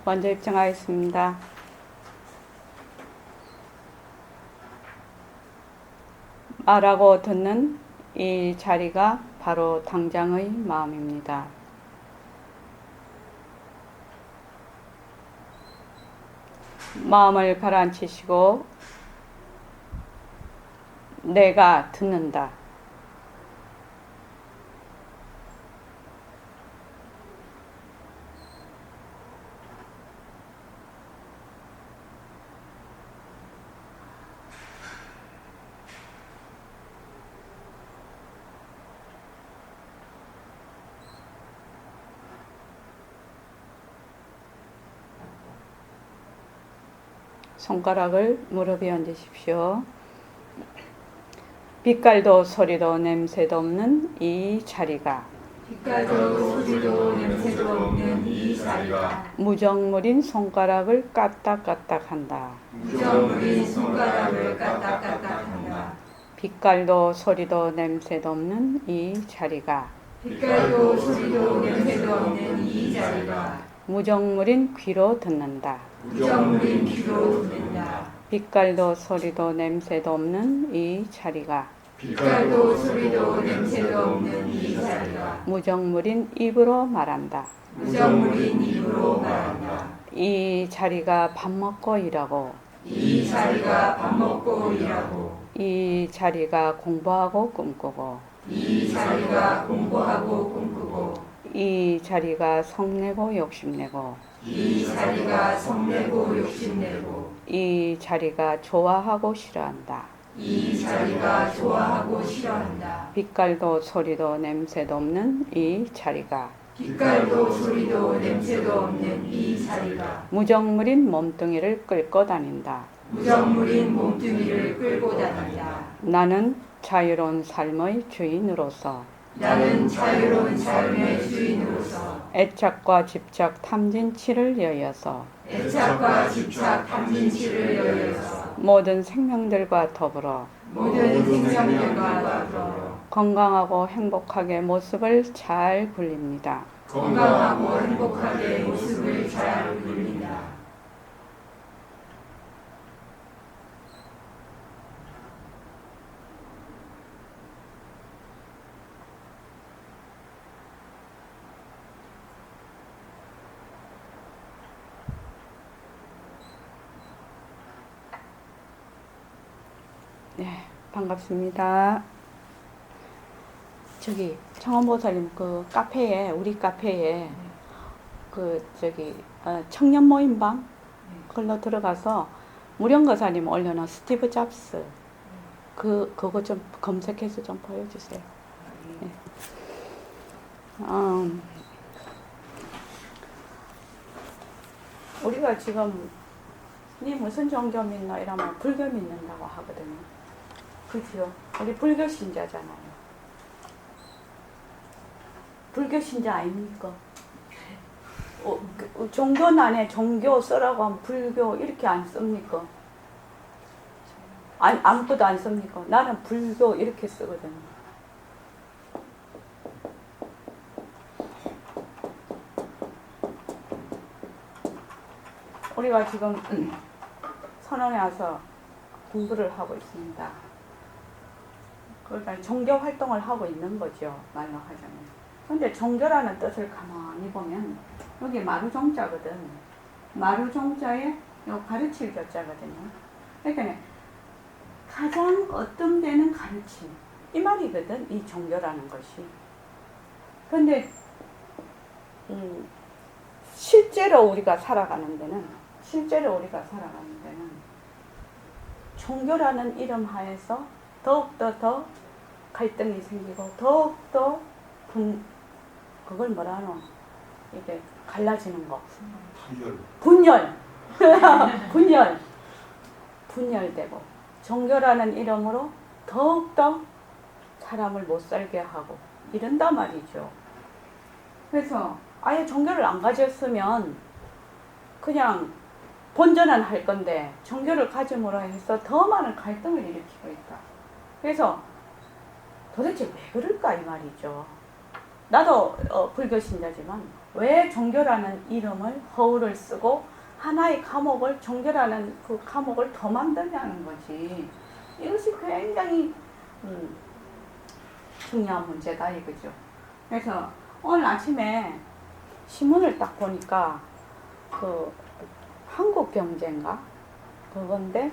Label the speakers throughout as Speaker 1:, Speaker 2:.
Speaker 1: 먼저 입증하겠습니다. 말하고 듣는 이 자리가 바로 당장의 마음입니다. 마음을 가라앉히시고 내가 듣는다. 손가락을 무릎에 얹으십시오. 빛깔도 소리도 냄새도 없는 이 자리가
Speaker 2: 빛깔도 소리도 냄새도 없는 이 자리가
Speaker 1: 무정물인 손가락을 까딱까딱한다.
Speaker 2: 무정물인 손가락을 까딱까딱한다.
Speaker 1: 빛깔도 소리도 냄새도 없는 이 자리가
Speaker 2: 빛깔도 소리도 냄새도 없는 이 자리가
Speaker 1: 무정물인 귀로 듣는다.
Speaker 2: 무정물인 귀로 듣는다.
Speaker 1: 빛깔도 소리도 냄새도 없는 이 자리가
Speaker 2: 빛깔도 소리도 냄새도 없는 이 자리가
Speaker 1: 무정물인 입으로 말한다.
Speaker 2: 무정물인 입으로 말한다.
Speaker 1: 이 자리가 밥 먹고 일하고
Speaker 2: 이 자리가 밥 먹고 일하고
Speaker 1: 이 자리가 공부하고 꿈꾸고
Speaker 2: 이 자리가 공부하고 꿈꾸고
Speaker 1: 이 자리가 성내고 욕심내고
Speaker 2: 이 자리가 성내고 욕심내고
Speaker 1: 이 자리가 좋아하고 싫어한다.
Speaker 2: 이 자리가 좋아하고 싫어한다.
Speaker 1: 빛깔도 소리도 냄새도 없는 이 자리가
Speaker 2: 빛깔도 소리도 냄새도 없는 이 자리가
Speaker 1: 무정물인 몸뚱이를 끌고 다닌다.
Speaker 2: 무정물인 몸뚱이를 끌고 다닌다.
Speaker 1: 나는 자유로운 삶의 주인으로서
Speaker 2: 나는 자유로운 삶의 주인으로서
Speaker 1: 애착과 집착 탐진치를 여여서
Speaker 2: 애착과 집착 탐진치를 여여서
Speaker 1: 모든 생명들과 더불어
Speaker 2: 모든 생명들과 더불어
Speaker 1: 건강하고 행복하게 모습을 잘 굴립니다.
Speaker 2: 건강하고 행복하게 모습을 잘 굴린다.
Speaker 1: 네, 반갑습니다. 저기 청원보살님 그 카페에 우리 카페에 그 저기 청년 모임방 그걸로 들어가서 무령거사님 올려놓은 스티브 잡스 그거 좀 검색해서 좀 보여주세요. 네. 우리가 지금 니 무슨 종교 믿나 이러면 불교 믿는다고 하거든요. 그죠? 우리 불교 신자잖아요. 불교 신자 아닙니까? 종교란에 종교 쓰라고 하면 불교 이렇게 안 씁니까? 아무것도 안 씁니까? 나는 불교 이렇게 쓰거든요. 우리가 지금 선원에 와서 공부를 하고 있습니다. 그러니까 종교 활동을 하고 있는 거죠. 말로 하자면. 근데 종교라는 뜻을 가만히 보면 여기 마루종자거든. 마루종자에 요 가르칠 교자거든요. 그러니까 가장 어뜸되는 가르침 이 말이거든. 이 종교라는 것이. 근데 실제로 우리가 살아가는 데는 종교라는 이름 하에서 더욱더 더 갈등이 생기고 더욱더 그걸 뭐라 하노? 이게 갈라지는 거. 분열되고 종교라는 이름으로 더욱더 사람을 못 살게 하고 이런단 말이죠. 그래서 아예 종교를 안 가졌으면 그냥 본전은 할 건데 종교를 가짐으로 해서 더 많은 갈등을 일으키고 있다. 그래서 도대체 왜 그럴까 이 말이죠. 나도 불교 신자지만 왜 종교라는 이름을 허울을 쓰고 하나의 과목을 종교라는 그 과목을 더 만드냐는 거지. 이것이 굉장히 중요한 문제다 이거죠. 그래서 오늘 아침에 신문을 딱 보니까 그 한국경제인가 그건데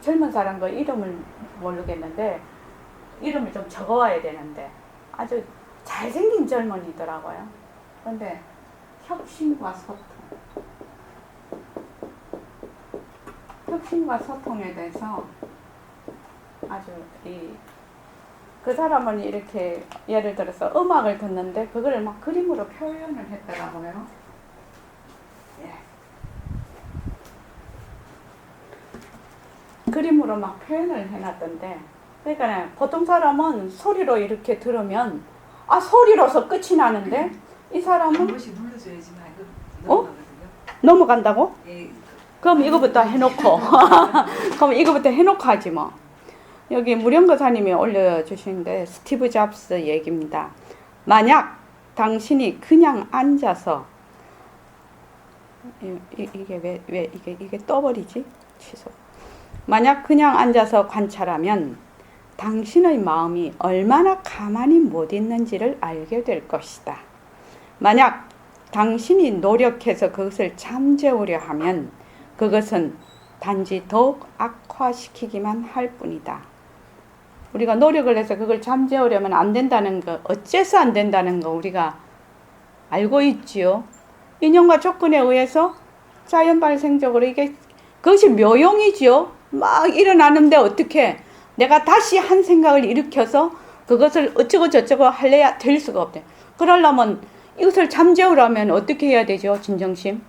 Speaker 1: 젊은 사람 그 이름을 모르겠는데 이름을 좀 적어와야 되는데 아주 잘생긴 젊은이더라고요. 그런데 혁신과 소통에 대해서 아주 그 사람은 이렇게 예를 들어서 음악을 듣는데 그걸 막 그림으로 표현을 했더라고요. 예. 그림으로 막 표현을 해놨던데, 그러니까 보통 사람은 소리로 이렇게 들으면 소리로서 끝이 나는데 이 사람은
Speaker 3: 한 번씩 눌러줘야지만 이거
Speaker 1: 넘어간다고?
Speaker 3: 예.
Speaker 1: 그럼 이거부터 해놓고 그럼 이거부터 해놓고 하지 뭐. 여기 무령거사님이 올려주시는데 스티브 잡스 얘기입니다. 만약 당신이 그냥 앉아서 이게 왜 이게 떠버리지? 취소. 만약 그냥 앉아서 관찰하면 당신의 마음이 얼마나 가만히 못 있는지를 알게 될 것이다. 만약 당신이 노력해서 그것을 잠재우려 하면 그것은 단지 더욱 악화시키기만 할 뿐이다. 우리가 노력을 해서 그걸 잠재우려면 안 된다는 거, 어째서 안 된다는 거 우리가 알고 있지요. 인연과 조건에 의해서 자연 발생적으로 그것이 묘용이지요. 막 일어나는데 어떻게 내가 다시 한 생각을 일으켜서 그것을 어쩌고 저쩌고 할래야 될 수가 없대. 그러려면 이것을 잠재우려면 어떻게 해야 되죠, 진정심?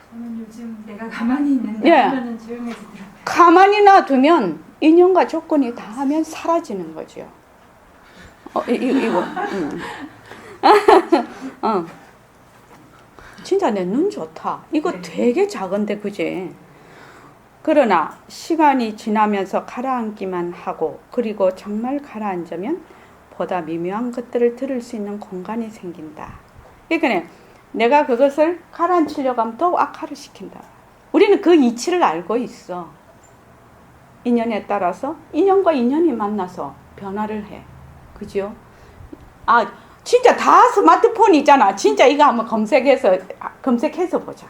Speaker 3: 저는 요즘 내가 가만히 있는데
Speaker 1: 예.
Speaker 3: 하면은 조용해지더라고요.
Speaker 1: 가만히 놔두면 인연과 조건이 다 하면 사라지는 거죠. 이거. 진짜 내 눈 좋다. 이거
Speaker 3: 네.
Speaker 1: 되게 작은데 그지? 그러나 시간이 지나면서 가라앉기만 하고 그리고 정말 가라앉으면 보다 미묘한 것들을 들을 수 있는 공간이 생긴다. 그러니까 내가 그것을 가라앉히려고 하면 더 악화를 시킨다. 우리는 그 이치를 알고 있어. 인연에 따라서 인연과 인연이 만나서 변화를 해. 그죠? 진짜 다 스마트폰이 있잖아. 진짜 이거 한번 검색해서 보자.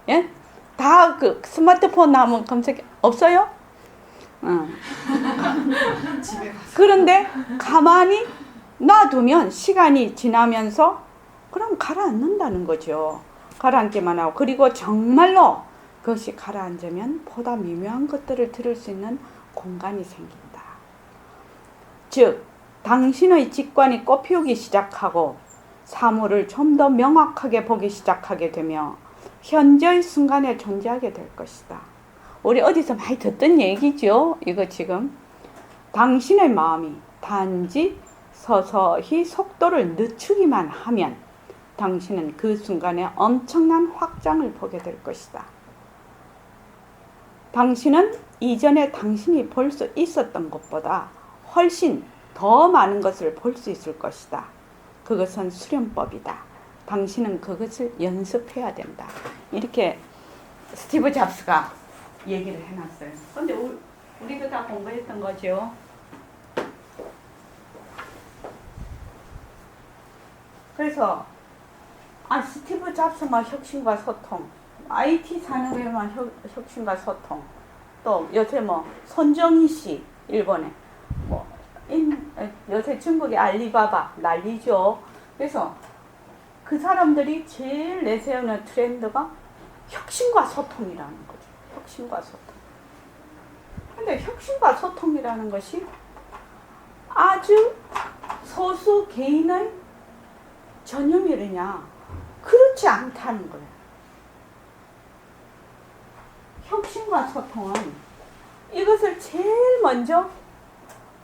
Speaker 1: 예? 다 그 스마트폰 하면 검색 없어요?
Speaker 3: 집에 가서
Speaker 1: 그런데 가만히 놔두면 시간이 지나면서 그럼 가라앉는다는 거죠. 가라앉기만 하고 그리고 정말로 그것이 가라앉으면 보다 미묘한 것들을 들을 수 있는 공간이 생긴다. 즉 당신의 직관이 꽃피우기 시작하고 사물을 좀 더 명확하게 보기 시작하게 되며 현재의 순간에 존재하게 될 것이다. 우리 어디서 많이 듣던 얘기죠. 이거 지금 당신의 마음이 단지 서서히 속도를 늦추기만 하면 당신은 그 순간에 엄청난 확장을 보게 될 것이다. 당신은 이전에 당신이 볼 수 있었던 것보다 훨씬 더 많은 것을 볼 수 있을 것이다. 그것은 수련법이다. 당신은 그것을 연습해야 된다. 이렇게 스티브 잡스가 얘기를 해놨어요. 근데 우리도 다 공부했던 거죠. 그래서 스티브 잡스만 혁신과 소통, IT 산업에만 혁신과 소통, 또 요새 손정희 씨 일본에 요새 중국의 알리바바 난리죠. 그래서 그 사람들이 제일 내세우는 트렌드가 혁신과 소통이라는 거죠. 혁신과 소통. 근데 혁신과 소통이라는 것이 아주 소수 개인의 전유물이냐? 그렇지 않다는 거예요. 혁신과 소통은 이것을 제일 먼저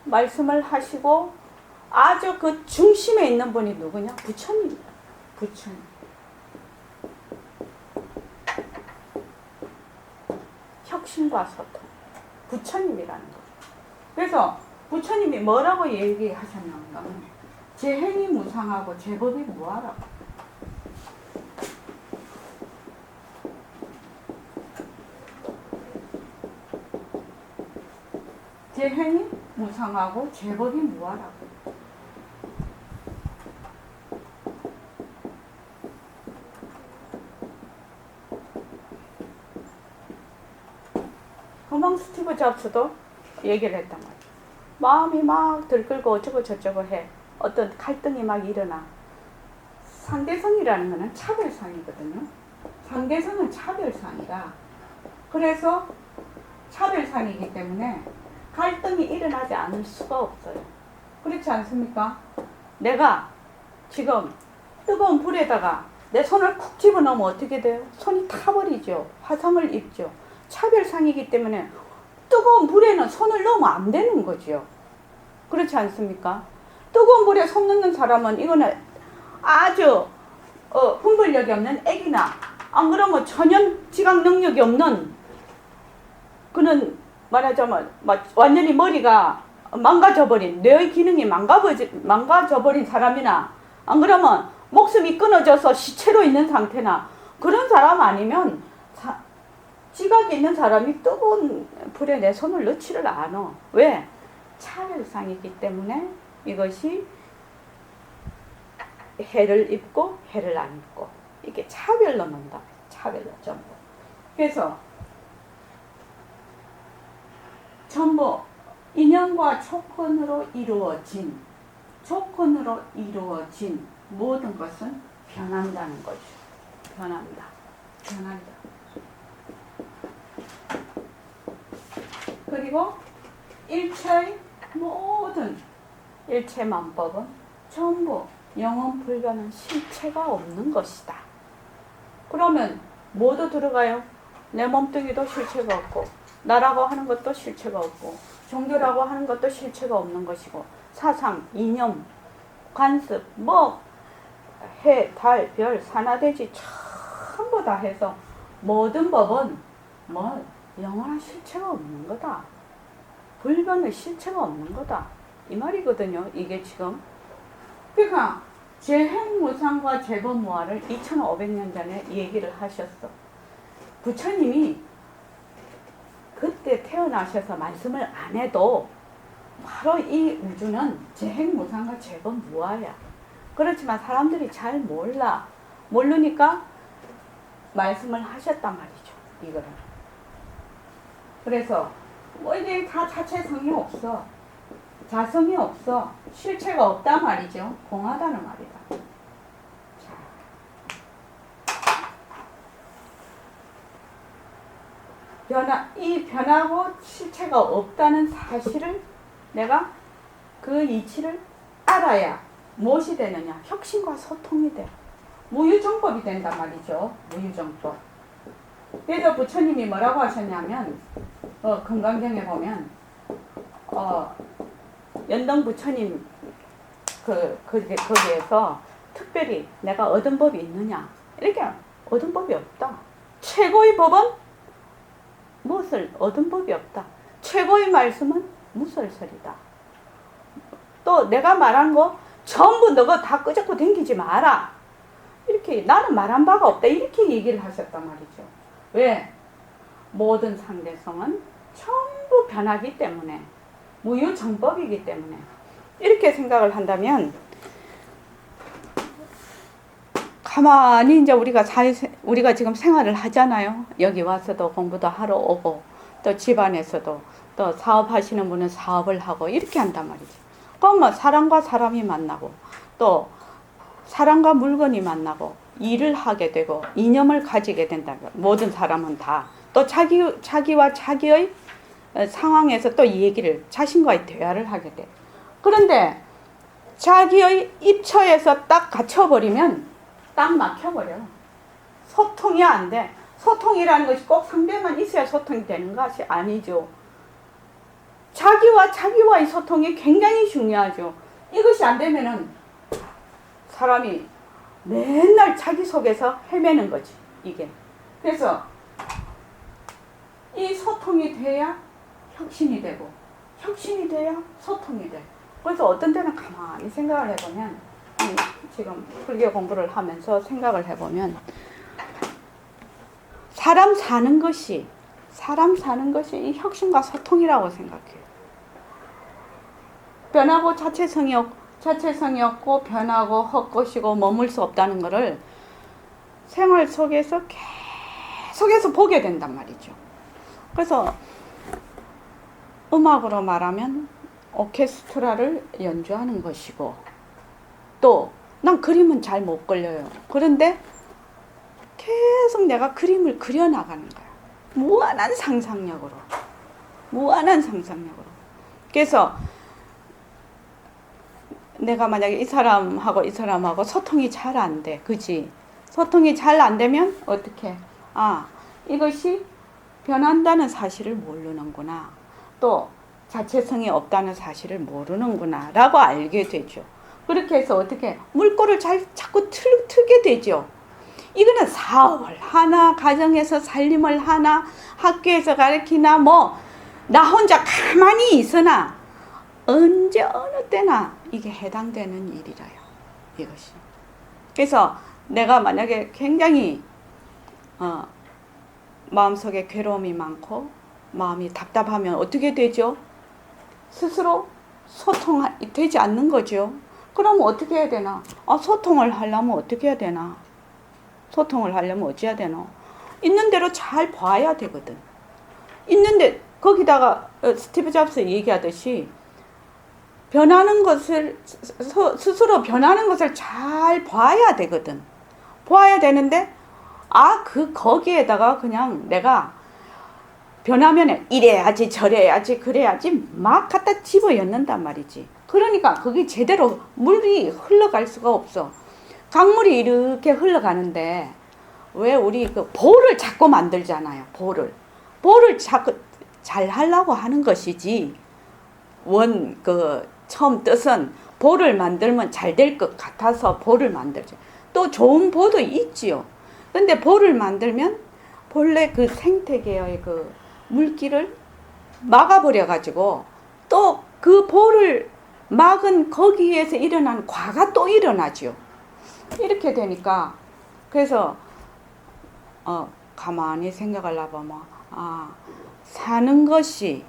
Speaker 1: 말씀을 하시고 아주 그 중심에 있는 분이 누구냐? 부처님입니다. 부처님. 혁신과 소통. 부처님이라는 거죠. 그래서 부처님이 뭐라고 얘기하셨는가? 제 행위 무상하고 제 법이 무하라고. 재행이 무상하고 제법이 무아라고. 금방 스티브 잡스도 얘기를 했단 말이야. 마음이 막 들끓고 어쩌고 저쩌고 해. 어떤 갈등이 막 일어나. 상대성이라는 것은 차별상이거든요. 상대성은 차별상이라. 그래서 차별상이기 때문에 갈등이 일어나지 않을 수가 없어요. 그렇지 않습니까? 내가 지금 뜨거운 불에다가 내 손을 쿡 집어넣으면 어떻게 돼요? 손이 타버리죠. 화상을 입죠. 차별상이기 때문에 뜨거운 불에는 손을 넣으면 안 되는 거죠. 그렇지 않습니까? 뜨거운 불에 손 넣는 사람은 이거는 아주 분별력이 없는 애기나 안 그러면 전혀 지각 능력이 없는 그는 말하자면 완전히 머리가 망가져버린 뇌의 기능이 망가져버린 사람이나 안 그러면 목숨이 끊어져서 시체로 있는 상태나 그런 사람 아니면 지각이 있는 사람이 뜨거운 불에 내 손을 넣지를 않아. 왜? 차별상이기 때문에 이것이 해를 입고 해를 안 입고 이게 차별로 논다. 차별로 전부. 그래서 전부 인연과 조건으로 이루어진 모든 것은 변한다는 거죠. 변한다. 그리고 일체의 모든 일체만법은 전부 영원 불변은 실체가 없는 것이다. 그러면 뭐도 들어가요? 내 몸뚱이도 실체가 없고 나라고 하는 것도 실체가 없고 종교라고 하는 것도 실체가 없는 것이고 사상, 이념, 관습, 해, 달, 별, 산하대지 전부 다 해서 모든 법은 영원한 실체가 없는 거다. 불변의 실체가 없는 거다. 이 말이거든요. 이게 지금. 그러니까 재행무상과 재법무아를 2500년 전에 얘기를 하셨어. 부처님이 그때 태어나셔서 말씀을 안 해도 바로 이 우주는 재행무상과 재법무아야. 그렇지만 사람들이 잘 모르니까 말씀을 하셨단 말이죠. 이거를. 그래서 이게 다 자체성이 없어. 자성이 없어. 실체가 없단 말이죠. 공하다는 말이다. 이 변하고 실체가 없다는 사실을 내가 그 이치를 알아야 무엇이 되느냐? 혁신과 소통이 돼. 무유정법이 된단 말이죠. 무유정법. 그래서 부처님이 뭐라고 하셨냐면 금강경에 보면 연등 부처님 거기에서 특별히 내가 얻은 법이 있느냐? 이렇게 얻은 법이 없다. 최고의 법은 무엇을 얻은 법이 없다. 최고의 말씀은 무설설이다. 또 내가 말한 거 전부 너가 다 끄적고 댕기지 마라. 이렇게 나는 말한 바가 없다. 이렇게 얘기를 하셨단 말이죠. 왜? 모든 상대성은 전부 변하기 때문에 무유정법이기 때문에 이렇게 생각을 한다면 가만히 이제 우리가 지금 생활을 하잖아요. 여기 와서도 공부도 하러 오고 또 집안에서도 또 사업하시는 분은 사업을 하고 이렇게 한단 말이죠. 그러면 사람과 사람이 만나고 또 사람과 물건이 만나고 일을 하게 되고 이념을 가지게 된다는 거예요. 모든 사람은 다. 또 자기와 자기의 상황에서 또 이 얘기를 자신과의 대화를 하게 돼. 그런데 자기의 입처에서 딱 갇혀버리면 딱 막혀버려. 소통이 안 돼. 소통이라는 것이 꼭 상대만 있어야 소통이 되는 것이 아니죠. 자기와의 소통이 굉장히 중요하죠. 이것이 안 되면은 사람이 맨날 자기 속에서 헤매는 거지, 이게. 그래서 이 소통이 돼야 혁신이 되고, 혁신이 돼야 소통이 돼. 그래서 어떤 때는 가만히 생각을 해보면, 지금 불교 공부를 하면서 생각을 해보면, 사람 사는 것이 이 혁신과 소통이라고 생각해요. 변하고 자체성이 없고 변하고 헛것이고 머물 수 없다는 것을 생활 속에서 계속해서 보게 된단 말이죠. 그래서 음악으로 말하면 오케스트라를 연주하는 것이고, 또 난 그림은 잘 못 그려요. 그런데 계속 내가 그림을 그려나가는 거야. 무한한 상상력으로. 그래서 내가 만약에 이 사람하고 소통이 잘 안 돼. 그지? 소통이 잘 안 되면 어떻게? 이것이 변한다는 사실을 모르는구나. 또 자체성이 없다는 사실을 모르는구나 라고 알게 되죠. 그렇게 해서 어떻게 물꼬를 자꾸 틀게 되죠. 이거는 사업을 하나, 가정에서 살림을 하나, 학교에서 가르치나, 나 혼자 가만히 있으나 언제 어느 때나 이게 해당되는 일이라요. 이것이. 그래서 내가 만약에 굉장히 마음속에 괴로움이 많고 마음이 답답하면 어떻게 되죠? 스스로 소통이 되지 않는 거죠. 그럼 어떻게 해야 되나? 소통을 하려면 어떻게 해야 되나? 소통을 하려면 어찌해야 되나? 있는 대로 잘 봐야 되거든. 있는데 거기다가 스티브 잡스 얘기하듯이 변하는 것을 스스로 변하는 것을 잘 봐야 되거든. 봐야 되는데 거기에다가 그냥 내가 변하면 이래야지 저래야지 그래야지 막 갖다 집어넣는단 말이지. 그러니까 그게 제대로 물이 흘러갈 수가 없어. 강물이 이렇게 흘러가는데 왜 우리 볼을 자꾸 만들잖아요. 볼을 자꾸 잘 하려고 하는 것이지, 처음 뜻은 볼을 만들면 잘 될 것 같아서 볼을 만들죠. 또 좋은 볼도 있지요. 근데 볼을 만들면 본래 그 생태계의 그 물기를 막아버려가지고 또 그 볼을 막은 거기에서 일어난 과가 또 일어나죠. 이렇게 되니까, 그래서 가만히 생각을 해보면 사는 것이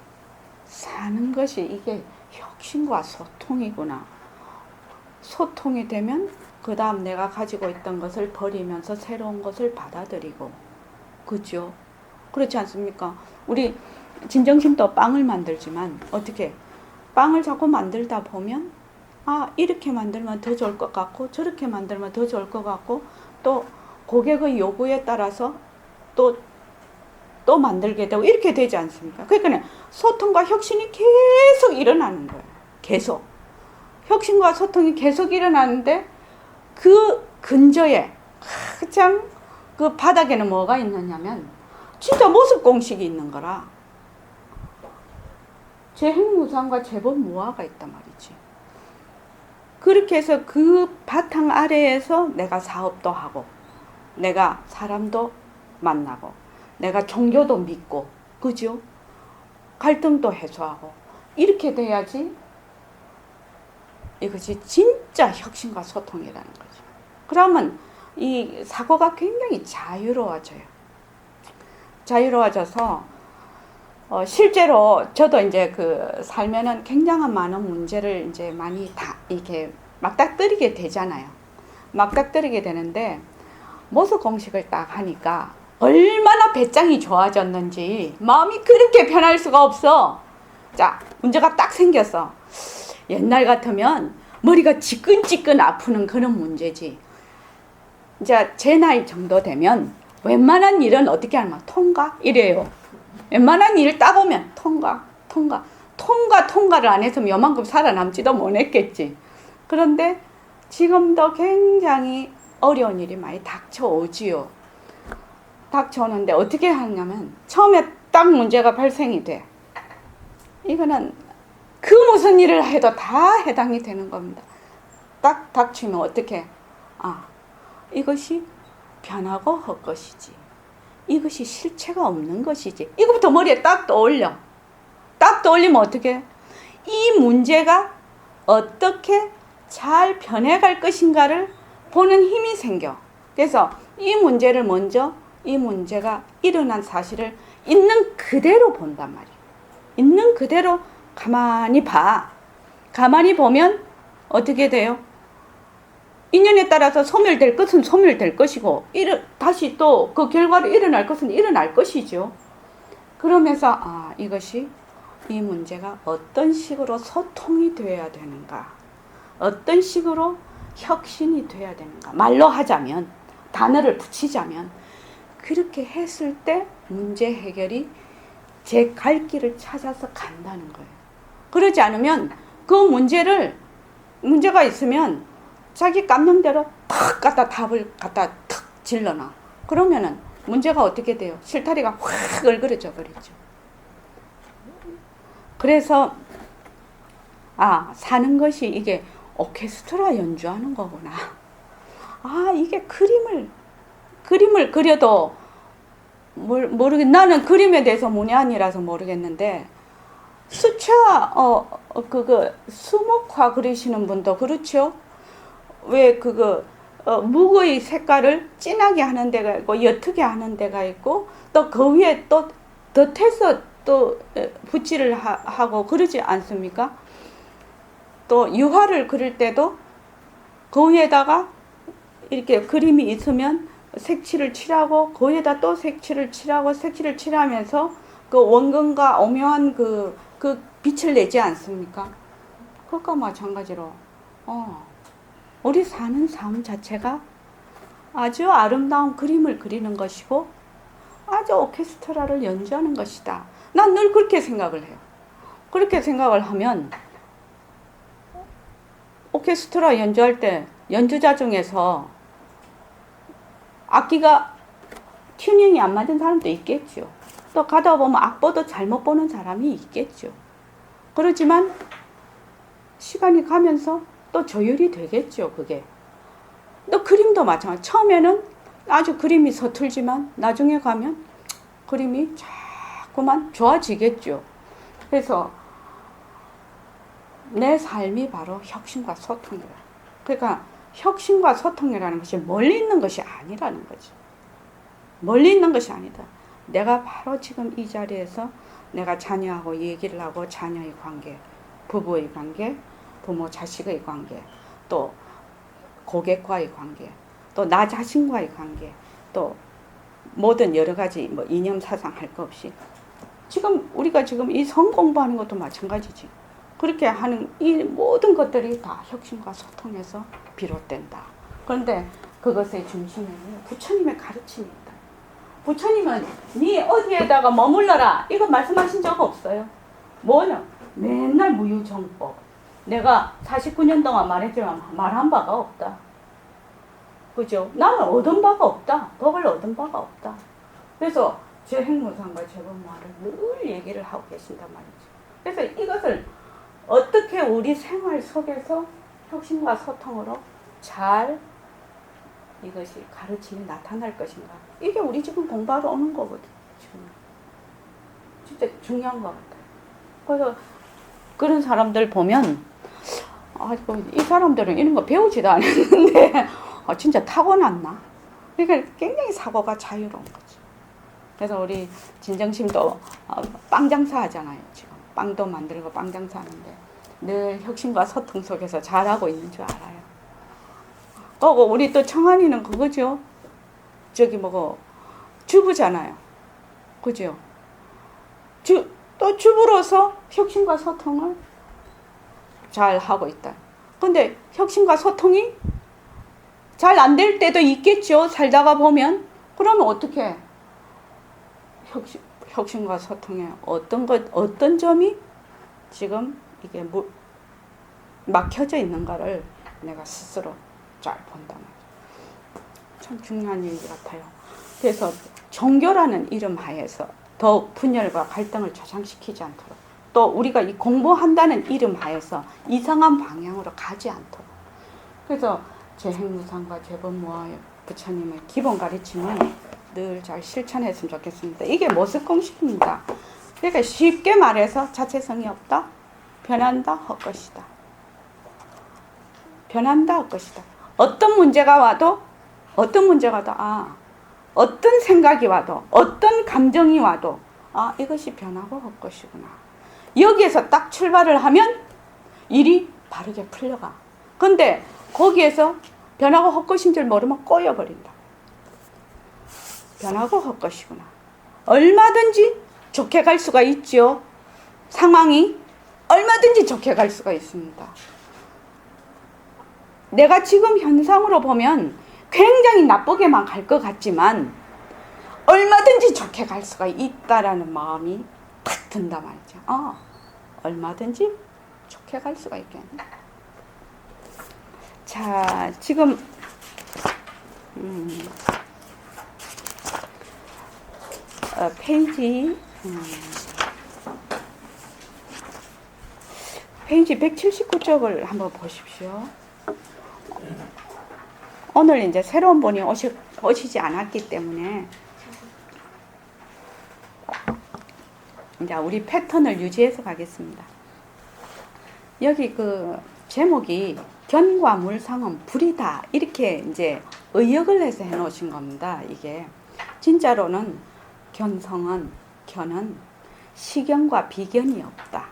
Speaker 1: 이게 혁신과 소통이구나. 소통이 되면 그 다음 내가 가지고 있던 것을 버리면서 새로운 것을 받아들이고, 그죠? 그렇지 않습니까? 우리 진정심도 빵을 만들지만 어떻게 빵을 자꾸 만들다 보면 이렇게 만들면 더 좋을 것 같고 저렇게 만들면 더 좋을 것 같고, 또 고객의 요구에 따라서 또 만들게 되고 이렇게 되지 않습니까? 그러니까 소통과 혁신이 계속 일어나는 거예요. 계속. 혁신과 소통이 계속 일어나는데 그 근저에 가장 그 바닥에는 뭐가 있느냐면 진짜 모습 공식이 있는 거라. 재행무상과 재본무화가 있단 말이지. 그렇게 해서 그 바탕 아래에서 내가 사업도 하고, 내가 사람도 만나고, 내가 종교도 믿고, 그죠? 갈등도 해소하고, 이렇게 돼야지 이것이 진짜 혁신과 소통이라는 거죠. 그러면 이 사고가 굉장히 자유로워져요. 자유로워져서 실제로 저도 이제 살면은 굉장한 많은 문제를 이제 많이 다 이렇게 막닥뜨리게 되잖아요. 막닥뜨리게 되는데 모습 공식을 딱 하니까 얼마나 배짱이 좋아졌는지 마음이 그렇게 변할 수가 없어. 자, 문제가 딱 생겼어. 옛날 같으면 머리가 지끈지끈 아프는 그런 문제지. 이제 제 나이 정도 되면 웬만한 일은 어떻게 하면 통과? 이래요. 웬만한 일을 따보면 통과를 안 했으면 요만큼 살아남지도 못했겠지. 그런데 지금도 굉장히 어려운 일이 많이 닥쳐오지요. 닥쳐오는데 어떻게 하냐면 처음에 딱 문제가 발생이 돼. 이거는 그 무슨 일을 해도 다 해당이 되는 겁니다. 딱 닥치면 어떻게? 이것이 변하고 헛것이지. 이것이 실체가 없는 것이지. 이거부터 머리에 딱 떠올려. 딱 떠올리면 어떻게? 이 문제가 어떻게 잘 변해갈 것인가를 보는 힘이 생겨. 그래서 이 문제를 먼저, 이 문제가 일어난 사실을 있는 그대로 본단 말이야. 있는 그대로 가만히 봐. 가만히 보면 어떻게 돼요? 인연에 따라서 소멸될 것은 소멸될 것이고 다시 또 그 결과로 일어날 것은 일어날 것이죠. 그러면서 이것이 이 문제가 어떤 식으로 소통이 되어야 되는가, 어떤 식으로 혁신이 되어야 되는가, 말로 하자면, 단어를 붙이자면 그렇게 했을 때 문제 해결이 제 갈 길을 찾아서 간다는 거예요. 그러지 않으면 그 문제가 있으면 자기 깜냥대로 탁 갖다 답을 갖다 탁 질러놔. 그러면은 문제가 어떻게 돼요? 실타리가 확 얼그러져 버리죠. 그래서 사는 것이 이게 오케스트라 연주하는 거구나. 이게 그림을 그려도 나는 그림에 대해서 문외한이라서 모르겠는데 수채화 수목화 그리시는 분도 그렇죠. 왜 묵의 색깔을 진하게 하는 데가 있고 옅게 하는 데가 있고 또 그 위에 또 덧해서 또 붓질을 하고 그러지 않습니까? 또 유화를 그릴 때도 그 위에다가 이렇게 그림이 있으면 색칠을 칠하고 그 위에다 또 색칠을 칠하면서 그 원근과 오묘한 그 빛을 내지 않습니까? 그것과 마찬가지로 우리 사는 삶 자체가 아주 아름다운 그림을 그리는 것이고 아주 오케스트라를 연주하는 것이다. 난 늘 그렇게 생각을 해요. 그렇게 생각을 하면 오케스트라 연주할 때 연주자 중에서 악기가 튜닝이 안 맞은 사람도 있겠죠. 또 가다 보면 악보도 잘못 보는 사람이 있겠죠. 그렇지만 시간이 가면서 또 조율이 되겠죠, 그게. 또 그림도 마찬가지. 처음에는 아주 그림이 서툴지만 나중에 가면 그림이 자꾸만 좋아지겠죠. 그래서 내 삶이 바로 혁신과 소통이라. 그러니까 혁신과 소통이라는 것이 멀리 있는 것이 아니라는 거지. 멀리 있는 것이 아니다. 내가 바로 지금 이 자리에서 내가 자녀하고 얘기를 하고 자녀의 관계, 부부의 관계, 부모 자식의 관계, 또 고객과의 관계, 또 나 자신과의 관계, 또 모든 여러 가지 이념 사상 할 거 없이 우리가 지금 이 성 공부하는 것도 마찬가지지. 그렇게 하는 이 모든 것들이 다 혁신과 소통에서 비롯된다. 그런데 그것의 중심에는 부처님의 가르침이 있다. 부처님은 네 어디에다가 머물러라 이거 말씀하신 적 없어요. 뭐냐? 맨날 무유정법. 내가 49년 동안 말했지만 말한 바가 없다. 그죠? 나는 얻은 바가 없다. 법을 얻은 바가 없다. 그래서 제 행무상과 제법말을 늘 얘기를 하고 계신단 말이죠. 그래서 이것을 어떻게 우리 생활 속에서 혁신과 소통으로 잘 이것이 가르침이 나타날 것인가. 이게 우리 지금 공부하러 오는 거거든. 지금. 진짜 중요한 것 같아요. 그래서 그런 사람들 보면 이 사람들은 이런 거 배우지도 않았는데 진짜 타고났나? 그러니까 굉장히 사고가 자유로운 거지. 그래서 우리 진정심도 빵 장사 하잖아요. 지금 빵도 만들고 빵 장사 하는데 늘 혁신과 소통 속에서 잘하고 있는 줄 알아요. 우리 또 청한이는 그거죠. 주부잖아요. 그죠? 또 주부로서 혁신과 소통을 잘 하고 있다. 근데 혁신과 소통이 잘 안 될 때도 있겠죠. 살다가 보면. 그러면 어떻게? 혁신과 소통에 어떤 점이 지금 이게 막혀져 있는가를 내가 스스로 잘 본다 말이야. 참 중요한 얘기 같아요. 그래서 종교라는 이름 하에서 더 분열과 갈등을 조장시키지 않도록 또 우리가 이 공부한다는 이름 하에서 이상한 방향으로 가지 않도록 그래서 제 행무상과 제법모의 부처님의 기본 가르침은 늘 잘 실천했으면 좋겠습니다. 이게 모습 공식입니다. 그러니까 쉽게 말해서 자체성이 없다. 변한다. 헛것이다. 변한다. 헛것이다. 어떤 문제가 와도 어떤 생각이 와도 어떤 감정이 와도 이것이 변하고 헛것이구나. 여기에서 딱 출발을 하면 일이 바르게 풀려가. 근데 거기에서 변하고 헛것인 줄 모르면 꼬여버린다. 변하고 헛것이구나. 얼마든지 좋게 갈 수가 있죠. 상황이 얼마든지 좋게 갈 수가 있습니다. 내가 지금 현상으로 보면 굉장히 나쁘게만 갈 것 같지만 얼마든지 좋게 갈 수가 있다라는 마음이 탁 든단 말이죠. 얼마든지 좋게 갈 수가 있겠네. 자, 지금 페이지 179쪽을 한번 보십시오. 오늘 이제 새로운 분이 오시지 않았기 때문에 이제 우리 패턴을 유지해서 가겠습니다. 여기 그 제목이 견과 물상은 불이다 이렇게 이제 의역을 해서 해놓으신 겁니다. 이게 진짜로는 견은 시견과 비견이 없다.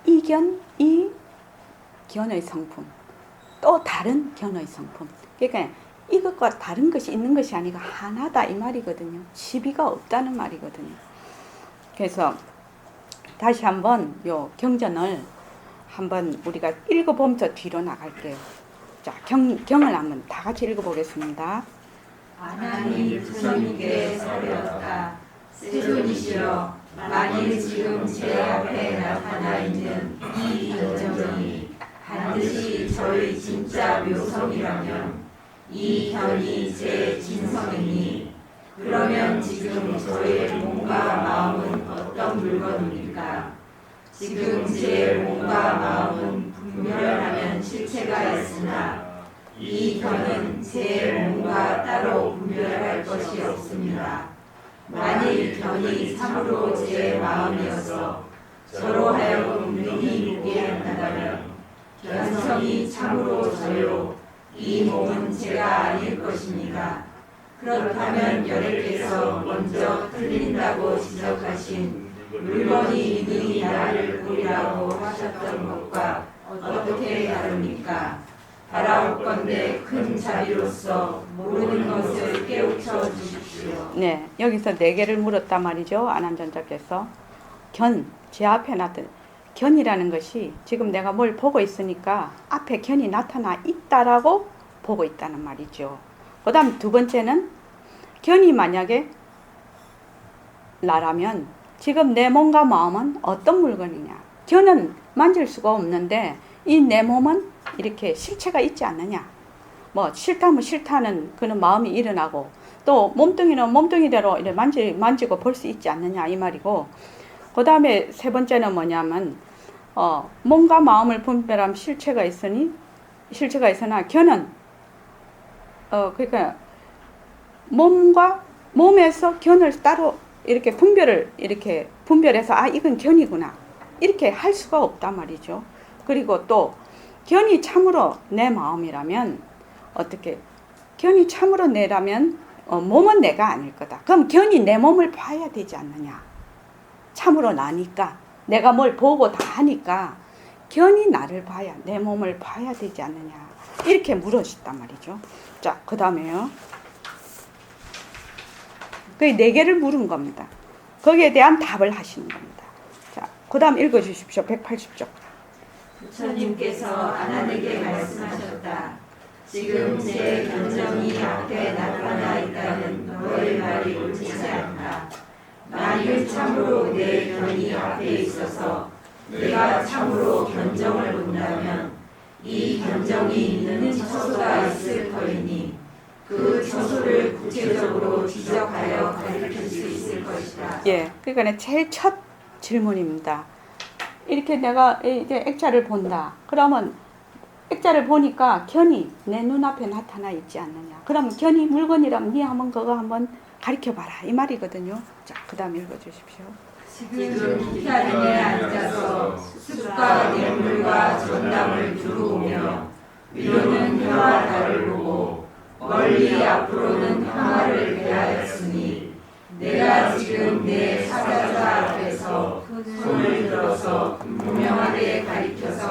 Speaker 1: 이 견의 성품, 또 다른 견의 성품. 그러니까 이것과 다른 것이 있는 것이 아니고 하나다 이 말이거든요. 시비가 없다는 말이거든요. 그래서 다시 한번 요 경전을 한번 우리가 읽어보면서 뒤로 나갈게요. 자, 경을 한번 다 같이 읽어보겠습니다.
Speaker 2: 하나님 부처님께 설하였다. 세존이시여, 만일 지금 제 앞에 나타나 있는 이 견정이 반드시 저의 진짜 묘성이라면 이 견이 제 진성이니 그러면 지금 저의 몸과 마음은 어떤 물건입니까? 지금 제 몸과 마음은 분별하면 실체가 있으나 이 견은 제 몸과 따로 분별할 것이 없습니다. 만일 견이 참으로 제 마음이어서 저로 하여금 능히 보게 한다면 견성이 참으로 저요 이 몸은 제가 아닐 것입니다. 그렇다면 여러께서 먼저 틀린다고 지적하신 물건이 능히 나를 보리라고 하셨던 것과 어떻게 다릅니까? 바라옵건대 큰 자비로서 모르는 것을 깨우쳐 주십시오.
Speaker 1: 네, 여기서 네 개를 물었단 말이죠. 안암전자께서 제 앞에 나타난 견이라는 것이 지금 내가 뭘 보고 있으니까 앞에 견이 나타나 있다라고 보고 있다는 말이죠. 그 다음 두 번째는 견이 만약에 나라면 지금 내 몸과 마음은 어떤 물건이냐. 견은 만질 수가 없는데 이 내 몸은 이렇게 실체가 있지 않느냐. 뭐 싫다면 싫다는 그런 마음이 일어나고 또 몸뚱이는 몸뚱이대로 이렇게 만지고 볼 수 있지 않느냐 이 말이고, 그 다음에 세 번째는 뭐냐면 몸과 마음을 분별하면 실체가 있으나 견은 그러니까 몸에서 견을 따로 이렇게 분별해서 이건 견이구나 이렇게 할 수가 없단 말이죠. 그리고 또 견이 참으로 내 마음이라면 견이 참으로 내라면 몸은 내가 아닐 거다. 그럼 견이 내 몸을 봐야 되지 않느냐. 참으로 나니까 내가 뭘 보고 다 하니까 견이 나를 봐야 내 몸을 봐야 되지 않느냐 이렇게 물으셨단 말이죠. 자, 그 다음에요. 그 네 개를 물은 겁니다. 거기에 대한 답을 하시는 겁니다. 자, 그 다음 읽어주십시오. 180쪽.
Speaker 2: 부처님께서 아난에게 말씀하셨다. 지금 제 견정이 앞에 나타나 있다는 너의 말이 옳지 않다. 만일 참으로 내 견이 앞에 있어서 내가 참으로 견정을 본다면 이 견정이 있는 처소가 있을 터이니 그 처소를 구체적으로 지적하여 가르칠 수 있을 것이다.
Speaker 1: 예, 그러니까 제일 첫 질문입니다. 이렇게 내가 이제 액자를 본다. 그러면 액자를 보니까 견이 내 눈앞에 나타나 있지 않느냐. 그러면 견이 물건이라면 네 한번 그거 한번 가르쳐봐라 이 말이거든요. 자, 그 다음 읽어주십시오.
Speaker 2: 지금 기타림에 앉아서 숲과 냇물과 전당을 두루 보며 위로는 해와 달을 보고 멀리 앞으로는 항아를 배하였으니 내가 지금 내 사자자 앞에서 손을 들어서 분명하게 가리켜서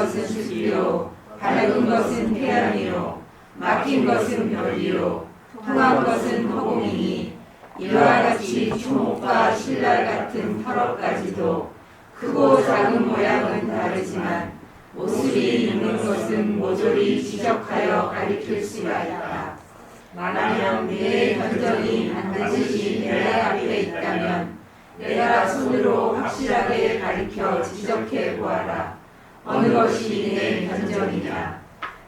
Speaker 3: 것은 습기요 밝은 것은 태양이요 막힌 것은 별이요 통한 것은 허공이니 이와 같이 초목과 신랄 같은 털업까지도 크고 작은 모양은 다르지만 모습이 있는 것은 모조리 지적하여 가리킬 수가 있다. 만약 내 견적이 반드시 내 앞에 있다면 내가 손으로 확실하게 가리켜 지적해 보아라. 어느 것이 내 견적이냐?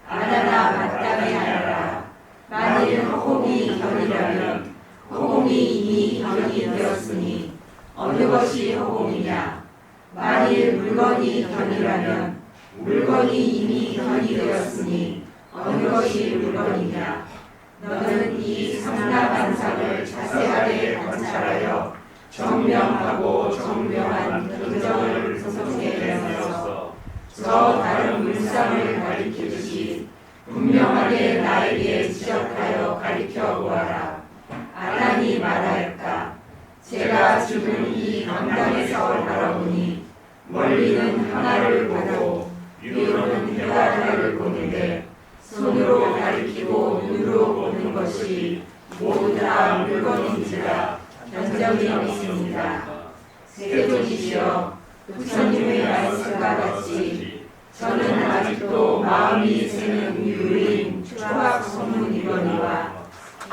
Speaker 3: 아나나 마땅히 하라. 만일 허공이 견이라면 허공이 이미 견이 되었으니 어느 것이 허공이냐? 만일 물건이 견이라면 물건이 이미 견이 되었으니 어느 것이 물건이냐? 너는 이 삼라만상을 자세하게 관찰하여 정명하고 정명한 견적을 분석해내서 저 다른 물상을 가리키듯이 분명하게 나에게 지적하여 가리켜 보아라. 아란이 말하였다. 제가 지금 이 강당에서 바라보니 멀리는 하나를 보고 위로는 해가 하나를 보는데 손으로 가리키고 눈으로 보는 것이 모두 다 물건인지라 견적이 없습니다. 세존이시여 부처님의 말씀과 같이 저는 아직도 마음이 새는 유인 초학 소문이거니와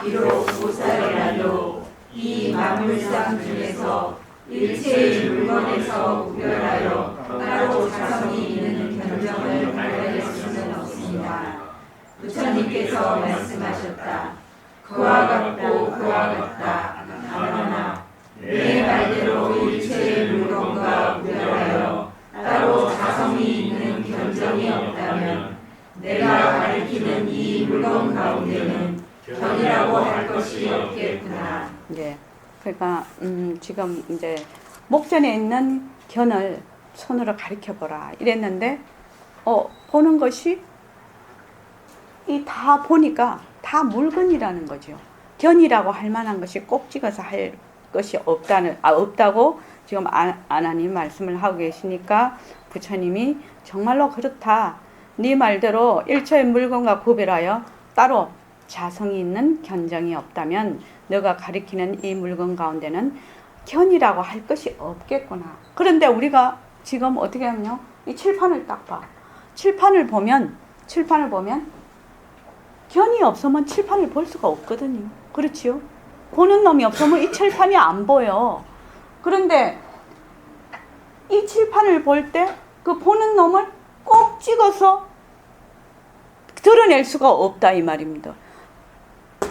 Speaker 3: 비록 보살이라도 이 만물상 중에서 일체의 물건에서 구별하여 따로 자성이 있는 견적을 발견할 수는 없습니다. 부처님께서 말씀하셨다. 그와 같고 그와 같다. 하나 내 말대로 일체의 물건과 구별하여 따로 자성이 있는 견적이 없다면 내가 가리키는 이 물건 가운데는 견이라고 할 것이 없겠구나.
Speaker 1: 네. 그러니까 지금 이제 목전에 있는 견을 손으로 가리켜 보라 이랬는데 보는 것이 이 다 보니까 다 물건이라는 거죠. 견이라고 할 만한 것이 꼭 찍어서 할 것이 없다고 지금 아나님 말씀을 하고 계시니까 부처님이 정말로 그렇다. 네 말대로 일체의 물건과 구별하여 따로 자성이 있는 견정이 없다면 너가 가리키는 이 물건 가운데는 견이라고 할 것이 없겠구나. 그런데 우리가 지금 어떻게 하면요? 이 칠판을 딱 봐. 칠판을 보면 견이 없으면 칠판을 볼 수가 없거든요. 그렇지요? 보는 놈이 없으면 이 칠판이 안 보여. 그런데 이 칠판을 볼 때 그 보는 놈을 꼭 찍어서 드러낼 수가 없다 이 말입니다.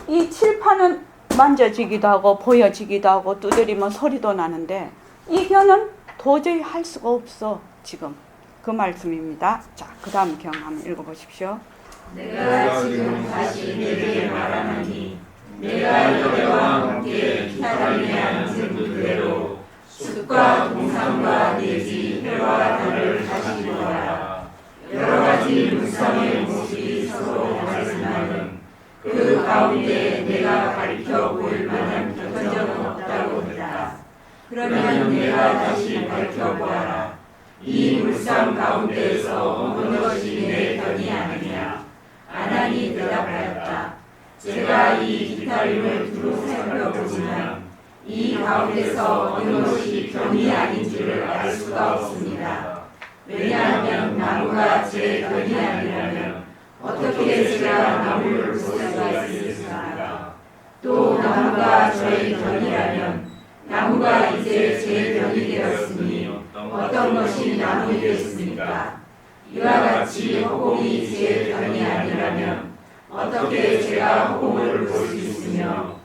Speaker 1: 이 칠판은 만져지기도 하고 보여지기도 하고 두드리면 소리도 나는데 이 견은 도저히 할 수가 없어. 지금 그 말씀입니다. 자, 그 다음 경 한번 읽어보십시오.
Speaker 3: 내가 지금 다시 내게 말하노니 내가 너희와 함께 기타림에 앉은 그대로 숲과 동산과 내지 해와 달을 다시 보아라. 여러 가지 물상의 모습이 서로 다르지만은 그 가운데 내가 가리켜 보일 만한 견적은 없다고 했다. 그러면 내가 다시 가리켜 보아라. 이 물상 가운데에서 어느 것이 내 견이 아니냐. 아나니 대답하였다. 제가 이 기타림을 두루 살펴보지만 이 가운데서 어느 것이 견이 아닌지를 알 수가 없습니다. 왜냐하면 나무가 제 견이 아니라면 어떻게 제가 나무를 볼 수가 있겠습니까? 또 나무가 저의 견이라면 나무가 이제 제 견이 되었으니 어떤 것이 나무이겠습니까? 이와 같이 허공이 제 견이 아니라면 어떻게 제가 허공을 볼 수 있으며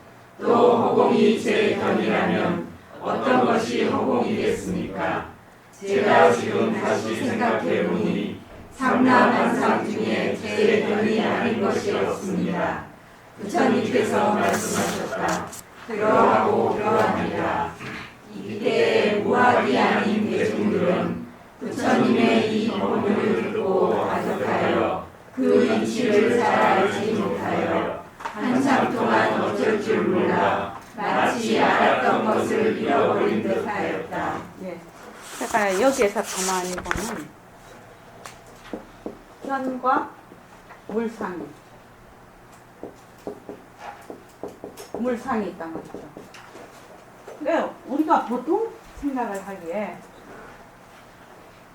Speaker 3: 또 허공이 제 견이라면 어떤 것이 허공이겠습니까? 제가 지금 다시 생각해보니 삼라만상 중에 제 견이 아닌 것이 없습니다. 부처님께서 말씀하셨다. 그러하고 그러하니라. 이때 무학이 아닌 대중들은 부처님의 이 법문을 듣고 가득하여 그 이치를 잘 알지 못하여 한참 동안 어쩔 줄 몰라 마치 알았던 것을 잃어버린 듯하였다.
Speaker 1: 예. 그러니까 여기에서 가만히 보면 견과 물상이 있단 말이죠. 그러니까 우리가 보통 생각을 하기에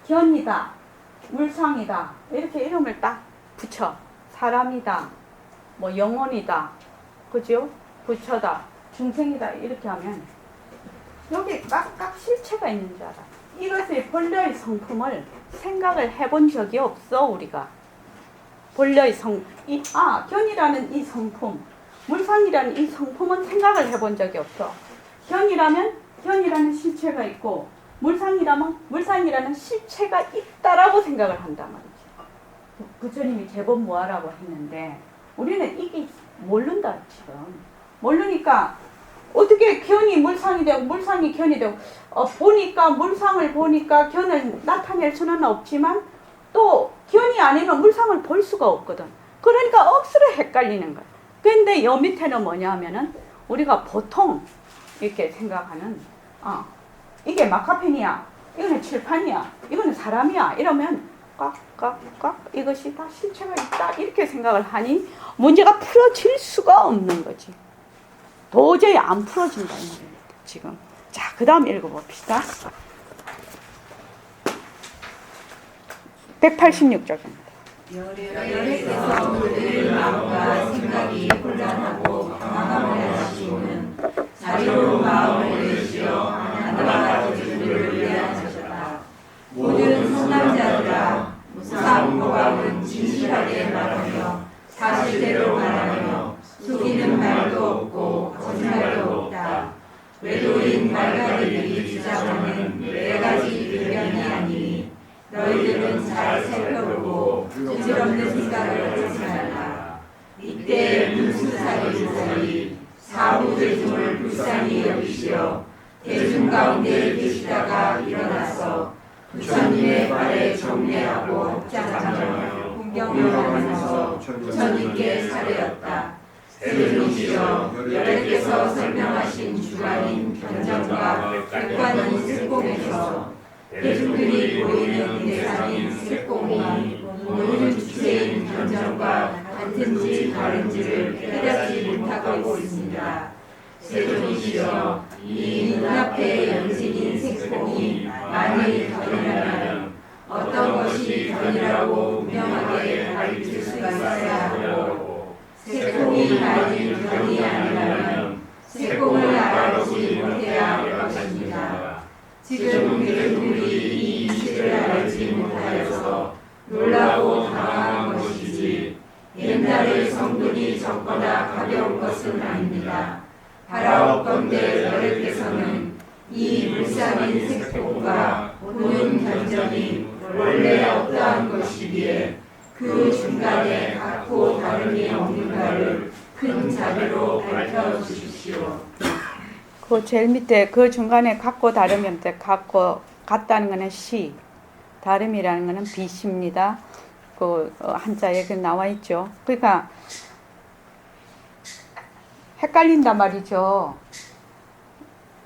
Speaker 1: 견이다, 물상이다 이렇게 이름을 딱 붙여. 사람이다, 뭐 영혼이다, 그죠? 부처다, 중생이다 이렇게 하면 여기 각각 실체가 있는 줄 알아. 이것의 본래의 성품을 생각을 해본 적이 없어 우리가. 본래의 견이라는 이 성품, 물상이라는 이 성품은 생각을 해본 적이 없어. 견이라는 실체가 있고 물상이라면 물상이라는 실체가 있다라고 생각을 한단 말이지. 부처님이 제법 뭐하라고 했는데 우리는 이게 모른다 지금. 모르니까 어떻게 견이 물상이 되고 물상이 견이 되고 보니까 물상을 보니까 견을 나타낼 수는 없지만 또 견이 아니면 물상을 볼 수가 없거든. 그러니까 억수로 헷갈리는 거야. 근데 여 밑에는 뭐냐 하면은 우리가 보통 이렇게 생각하는 이게 마카펜이야, 이거는 칠판이야, 이거는 사람이야 이러면 꽉 이것이 다 실체가 있다 이렇게 생각을 하니 문제가 풀어질 수가 없는 거지. 도저히 안 풀어진다는 말입니다 지금. 자, 그 다음 읽어봅시다. 186쪽입니다.
Speaker 3: 열애께서 그들의 마음과 생각이 혼란하고 방황을 하시고는 자유로 마음을 내시어 하나님과 그들을 위하셨다. 모든 선남자들아 무상무감은 진실하게 말하며 사실대로 말하며 속이는 말도 없고 거짓말도 없다. 외도인 말가리들이 주장하는 네 가지 변명이 아니니 너희들은 잘 살펴보고 부질없는 생각을 하지 말라. 이때 문수사리조사리 사부대중을 불쌍히 여기시어 대중 가운데 계시다가 일어나서 부처님의 발에 정례하고 합장하며 공경을 하면서 부처님께 사례였다. 세존이시여 열애께서 설명하신 주관인 견정과 객관인 색공에서 대중들이 보이는 대상인 색공이 모든 주체인 견정과 같은지 다른지를 깨닫지 못하고 있습니다. 세존이시여 이 눈앞에 연신인 색공이 만일 견이라면 어떤 것이 견이라고 분명하게 가르칠 수가 있어야 하고 색공이 만일 견이 아니라면 색공을 알아보지 못해야 할 것입니다. 지금 대중들이 이 이치를 알지 못하여서 놀라고 당황한 것이지 옛날의 성분이 적거나 가벼운 것은 아닙니다. 바라옵건대 열애께서는 이 불쌍인 색공과 보는 견정이 원래 어떠한 것이기에 그 중간에 같고 다름이 없는가를 큰 자비로 밝혀주십시오.
Speaker 1: 그 제일 밑에 그 중간에 같고 다름이 같고 같다는 것은 시, 다름이라는 것은 비시입니다. 그 한자에 그 나와 있죠. 그러니까 헷갈린단 말이죠.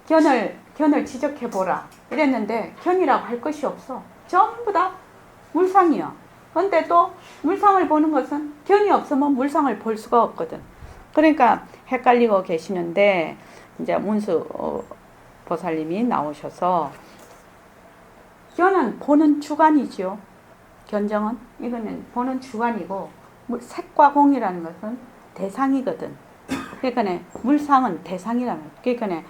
Speaker 1: 견을 지적해 보라 이랬는데 견이라고 할 것이 없어. 전부 다 물상이야. 근데 또 물상을 보는 것은 견이 없으면 물상을 볼 수가 없거든. 그러니까 헷갈리고 계시는데 이제 문수 보살님이 나오셔서 견은 보는 주관이죠. 견정은 이거는 보는 주관이고 색과 공이라는 것은 대상이거든. 그러니까 물상은 대상이라는 거예요. 그러니까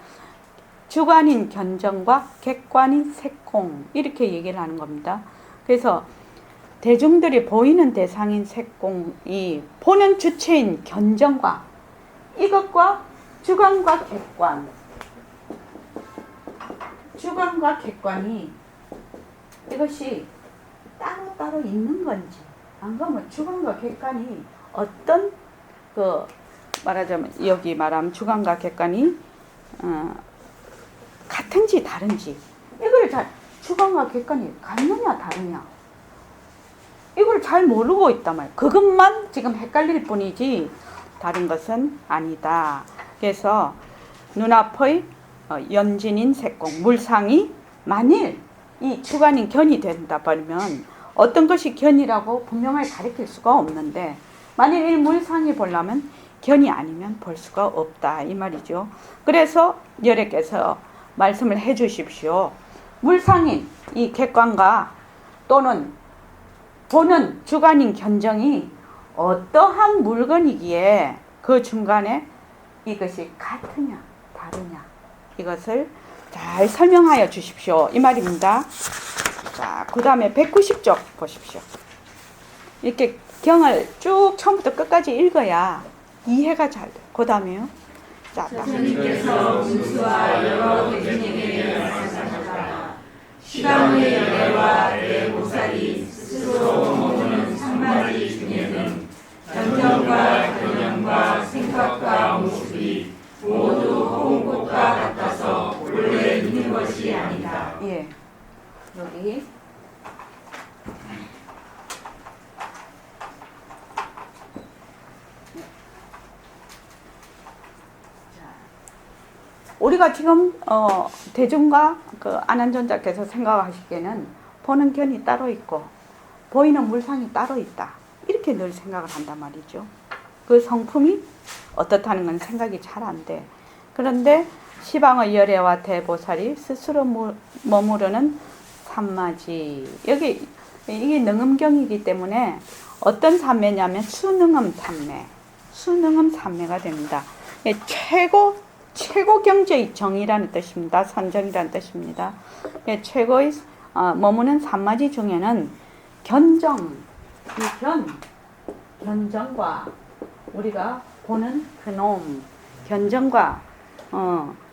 Speaker 1: 주관인 견정과 객관인 색공 이렇게 얘기를 하는 겁니다. 그래서 대중들이 보이는 대상인 색공이 보는 주체인 견정과 이것과 주관과 객관이 이것이 따로따로 있는 건지 안 그러면 주관과 객관이 어떤 말하자면 여기 말하면 주관과 객관이 같은지 다른지 이걸 잘 주관과 객관이 같느냐 다르냐 이걸 잘 모르고 있단 말이에요. 그것만 지금 헷갈릴 뿐이지 다른 것은 아니다. 그래서 눈앞의 연진인 색공 물상이 만일 이 주관인 견이 된다 버리면 어떤 것이 견이라고 분명하게 가리킬 수가 없는데 만일 이 물상이 보려면 견이 아니면 볼 수가 없다 이 말이죠. 그래서 여래께서 말씀을 해 주십시오. 물상인 이 객관과 또는 보는 주관인 견정이 어떠한 물건이기에 그 중간에 이것이 같으냐 다르냐 이것을 잘 설명하여 주십시오 이 말입니다. 자, 그 다음에 190쪽 보십시오. 이렇게 경을 쭉 처음부터 끝까지 읽어야 이해가 잘 돼. 그 다음에요. 자,
Speaker 3: 스님께서 문수와 여러 대중에게 말씀하셨다. 시방의 열애와 대보살이 스스로 머무는 산마리 중에는 견정과 경영과 생각과 모습이 모두 홍꽃과 같아서 원래 있는 것이 아니다.
Speaker 1: 예. 여기 우리가 지금 대중과 그 안한존자께서 생각하시기에는 보는 견이 따로 있고 보이는 물상이 따로 있다 이렇게 늘 생각을 한단 말이죠. 그 성품이 어떻다는 건 생각이 잘 안 돼. 그런데 시방의 열애와 대보살이 스스로 머무르는 산마지 여기 이게 능음경이기 때문에 어떤 산매냐면 수능음 산매 수능음 산매가 됩니다. 최고 경제의 정이라는 뜻입니다. 선정이라는 뜻입니다. 최고의 머무는 산마지 중에는 견정, 견정과 우리가 보는 그놈, 견정과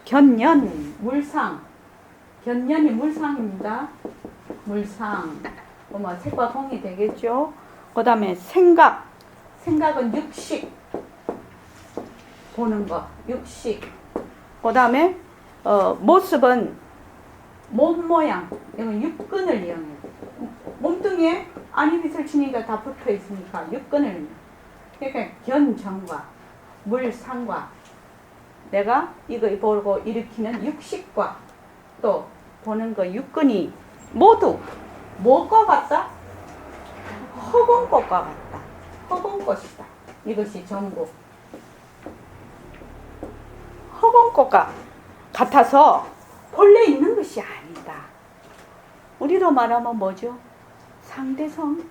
Speaker 1: 견년, 물상, 견년이 물상입니다. 물상, 색과 공이 되겠죠. 그 다음에 생각은 육식, 보는 거, 육식. 그 다음에 모습은 몸 모양, 이건 육근을 이용해요. 몸뚱이에 안입이슬 치니까 다 붙어 있으니까 육근을. 그러니까 견정과 물상과 내가 이거 보고 일으키는 육식과 또 보는 거 육근이 모두 뭐가 같다? 허공꽃과 같다. 허공꽃이다. 이것이 전부. 허공꽃과 같아서 본래 있는 것이 아니다. 우리로 말하면 뭐죠? 상대성.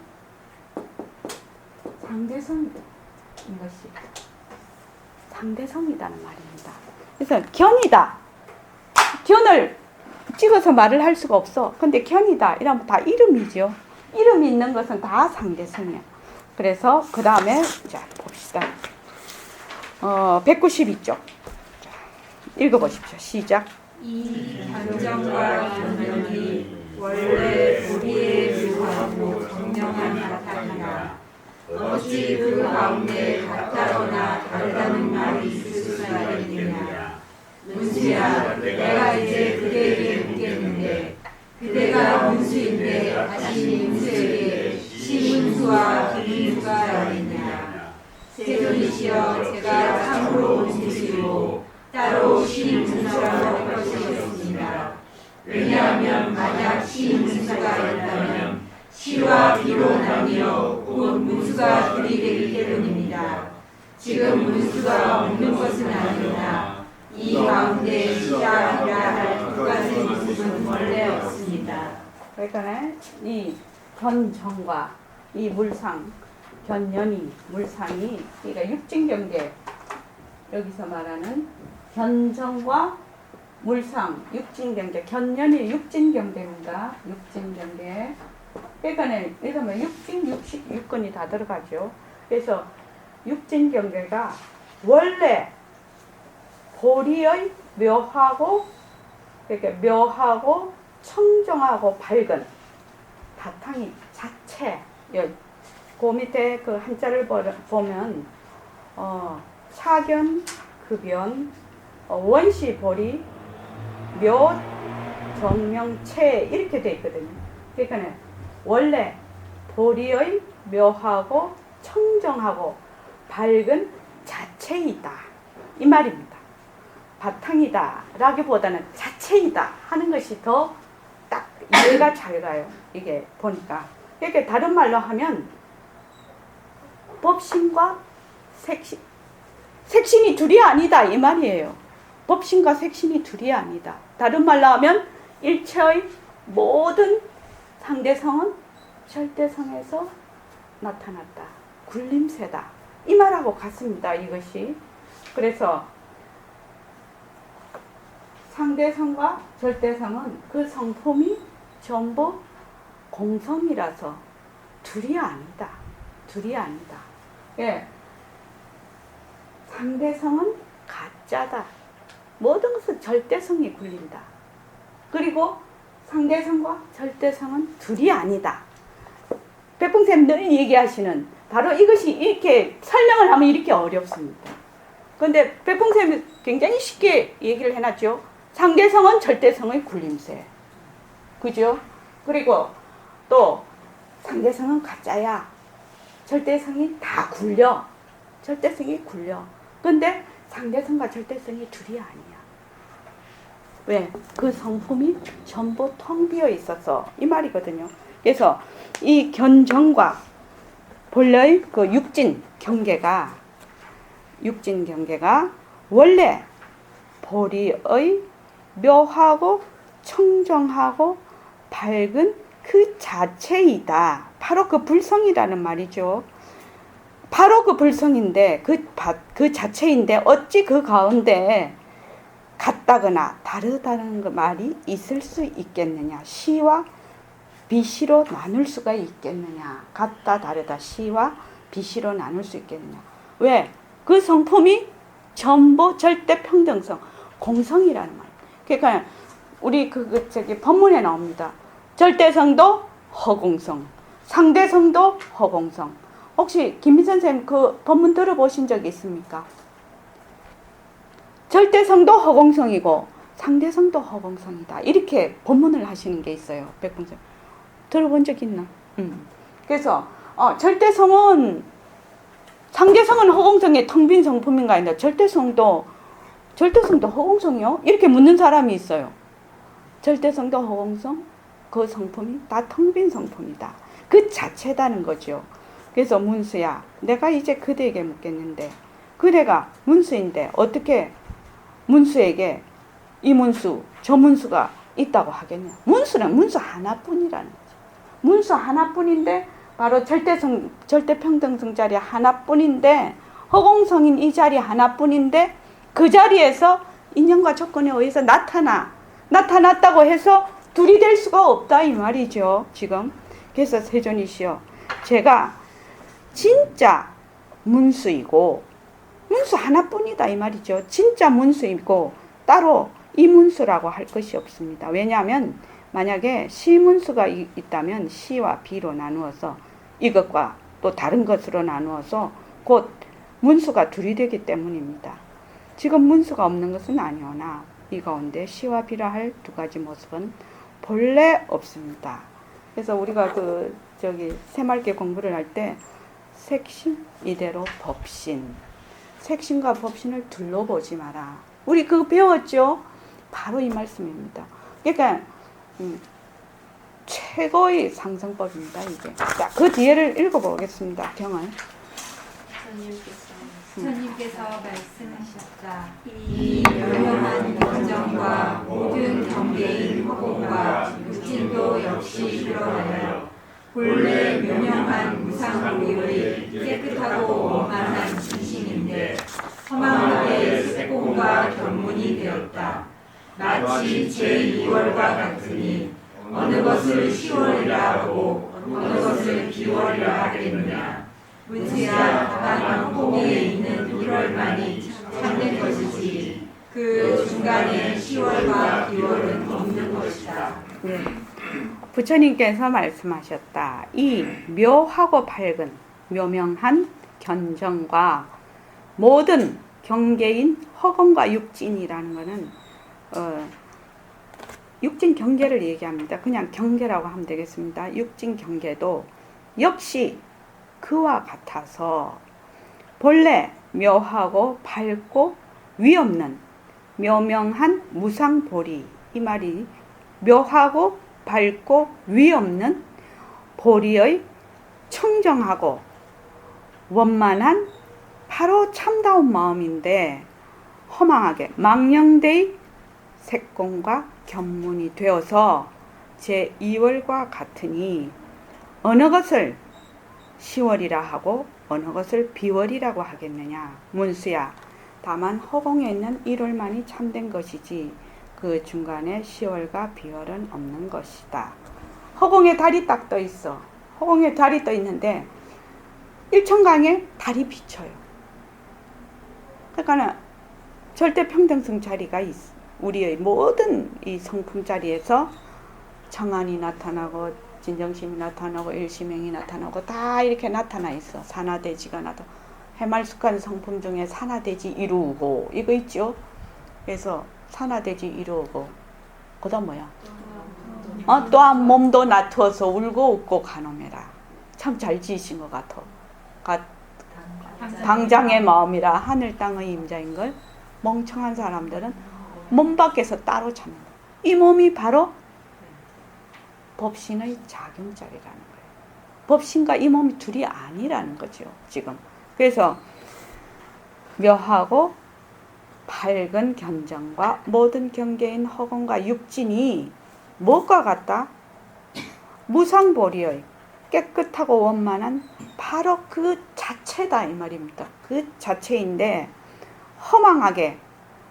Speaker 1: 상대성이다. 이것이 상대성이라는 말입니다. 그래서 견이다. 견을 찍어서 말을 할 수가 없어. 근데 견이다. 이러면 다 이름이죠. 이름이 있는 것은 다 상대성이야. 그래서 그 다음에 자 봅시다. 192쪽. 읽어보십시오. 시작.
Speaker 3: 이 견정과 견념이 원래 우리의 묘하고 정명한 바탕이라 어찌 그 가운데 같다거나 다르다는 말이 있을 수가 있느냐. 문수야, 내가 이제 그대에게 묻겠는데 그대가 문수인데 다시 문수에게 시문수와 김문수가 어딨냐. 세존이시여, 제가 참으로 문수이고 따로 시문수라고 할 것이 없습니다. 왜냐하면 만약 시문수가 있다면 시와 비로 나뉘어 곧 문수가 들이되기 때문입니다. 지금 문수가 없는 것은 아니오나 이 가운데 시작이라 할 두 가지 모습은 원래 없습니다.
Speaker 1: 그러니까 이 견정과 이 물상, 견연이 물상이 그러니까 육진경계 여기서 말하는 견정과 물상, 육진경계, 견연이 육진경계입니다. 육진경계. 그러니까 이러면 육진, 육식, 육근이 다 들어가죠. 그래서 육진경계가 원래 보리의 묘하고 이렇게 묘하고 청정하고 밝은 바탕이 자체 그 밑에 그 한자를 보면 사견, 급연, 원시 보리, 묘, 정명, 채 이렇게 돼 있거든요. 그러니까 원래 보리의 묘하고 청정하고 밝은 자체이다 이 말입니다. 바탕이다 라기보다는 자체이다 하는 것이 더 딱 이해가 잘 가요. 이게 보니까 이렇게 다른 말로 하면 법신과 색신이 둘이 아니다 이 말이에요. 법신과 색신이 둘이 아니다. 다른 말로 하면 일체의 모든 상대성은 절대성에서 나타났다. 굴림세다. 이 말하고 같습니다. 이것이. 그래서 상대성과 절대성은 그 성품이 전부 공성이라서 둘이 아니다. 둘이 아니다. 예. 상대성은 가짜다. 모든 것은 절대성이 굴린다. 그리고 상대성과 절대성은 둘이 아니다. 백봉쌤 늘 얘기하시는 바로 이것이 이렇게 설명을 하면 이렇게 어렵습니다. 그런데 백봉쌤이 굉장히 쉽게 얘기를 해놨죠. 상대성은 절대성의 굴림세. 그죠? 그리고 또 상대성은 가짜야. 절대성이 다 굴려. 절대성이 굴려. 근데 상대성과 절대성이 둘이 아니야. 왜? 그 성품이 전부 텅 비어 있어서 이 말이거든요. 그래서 이 견정과 본래의 그 육진 경계가 원래 보리의 묘하고 청정하고 밝은 그 자체이다. 바로 그 불성이라는 말이죠. 바로 그 불성인데 그 자체인데 어찌 그 가운데 같다거나 다르다는 그 말이 있을 수 있겠느냐. 시와 비시로 나눌 수가 있겠느냐. 같다 다르다 시와 비시로 나눌 수 있겠느냐. 왜? 그 성품이 전부 절대 평등성 공성이라는 말. 그러니까 우리 저기 법문에 나옵니다. 절대성도 허공성, 상대성도 허공성. 혹시 김민 선생님 그 법문 들어보신 적 있습니까? 절대성도 허공성이고 상대성도 허공성이다. 이렇게 법문을 하시는 게 있어요. 백봉선 들어본 적 있나? 그래서 절대성은 상대성은 허공성의 텅 빈 성품인가 했는데 절대성도 허공성이요? 이렇게 묻는 사람이 있어요. 절대성도 허공성, 그 성품이 다 텅 빈 성품이다. 그 자체다는 거죠. 그래서 문수야, 내가 이제 그대에게 묻겠는데, 그대가 문수인데 어떻게 문수에게 이 문수, 저 문수가 있다고 하겠냐? 문수는 문수 하나뿐이라는 거죠. 문수 하나뿐인데 바로 절대평등성 자리 하나뿐인데 허공성인 이 자리 하나뿐인데 그 자리에서 인연과 조건에 의해서 나타났다고 해서 둘이 될 수가 없다 이 말이죠. 지금 그래서 세존이시여, 제가 진짜 문수이고 문수 하나뿐이다 이 말이죠. 진짜 문수이고 따로 이문수라고 할 것이 없습니다. 왜냐하면 만약에 시문수가 있다면 시와 비로 나누어서 이것과 또 다른 것으로 나누어서 곧 문수가 둘이 되기 때문입니다. 지금 문수가 없는 것은 아니오나 이 가운데 시와 비라 할 두 가지 모습은 본래 없습니다. 그래서 우리가 새맑게 공부를 할 때 색신 이대로 법신, 색신과 법신을 둘러보지 마라. 우리 그거 배웠죠? 바로 이 말씀입니다. 그러니까 최고의 상승법입니다. 이게. 자, 그 뒤에를 읽어보겠습니다. 경을.
Speaker 3: 부처님께서 말씀하셨다. 이 묘명한 견정과 모든 경계인 허공과 육진도 역시 드러나여 본래 묘명한 무상무의의 깨끗하고 원만한 진심인데 허망하게 색공과 견문이 되었다. 마치 제2월과 같으니 어느 것을 10월이라 하고 어느 것을 비월이라 하겠느냐. 문수야, 다만 허공에 있는 1월만이 참된 것이지 그 중간에 10월과 비월은 없는 것이다.
Speaker 1: 네. 부처님께서 말씀하셨다. 이 묘하고 밝은 묘명한 견정과 모든 경계인 허공과 육진이라는 것은 육진 경계를 얘기합니다. 그냥 경계라고 하면 되겠습니다. 육진 경계도 역시 그와 같아서 본래 묘하고 밝고 위없는 묘명한 무상보리, 이 말이 묘하고 밝고 위없는 보리의 청정하고 원만한 바로 참다운 마음인데 허망하게 망령되이 색공과 견문이 되어서 제2월과 같으니 어느 것을 10월이라 하고 어느 것을 비월이라고 하겠느냐. 문수야, 다만 허공에 있는 1월만이 참된 것이지 그 중간에 10월과 비월은 없는 것이다. 허공에 달이 딱 떠 있어. 허공에 달이 떠 있는데 일천강에 달이 비쳐요. 그러니까 절대 평등성 자리가 있어. 우리의 모든 이 성품 자리에서 정안이 나타나고 진정심이 나타나고 일심행이 나타나고 다 이렇게 나타나 있어. 산화대지가 나도 해말숙한 성품 중에 산화대지 이루고 이거 있죠. 그래서 산화대지 이루고 그다음 뭐야? 또한 몸도 나투어서 울고 웃고 가놈해라. 참 잘 지으신 것 같아. 당장의 마음이라 하늘 땅의 임자인걸. 멍청한 사람들은 몸 밖에서 따로 찾는다. 이 몸이 바로 법신의 작용자리라는 거예요. 법신과 이 몸이 둘이 아니라는 거죠. 지금. 그래서 묘하고 밝은 견정과 모든 경계인 허공과 육진이 무엇과 같다? 무상보리의 깨끗하고 원만한 바로 그 자체다 이 말입니다. 그 자체인데 허망하게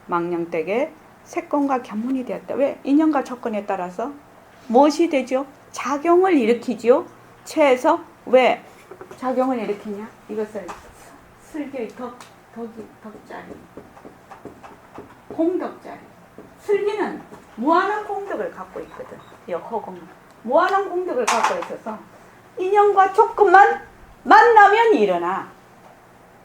Speaker 1: 망령되게 색공과 견문이 되었다. 왜? 인연과 조건에 따라서 무엇이 되죠? 작용을 일으키죠. 체에서 왜 작용을 일으키냐? 이것을 슬기의 덕자리, 공덕자리. 슬기는 무한한 공덕을 갖고 있거든. 이 허공은 무한한 공덕을 갖고 있어서 인연과 조건만 만나면 일어나.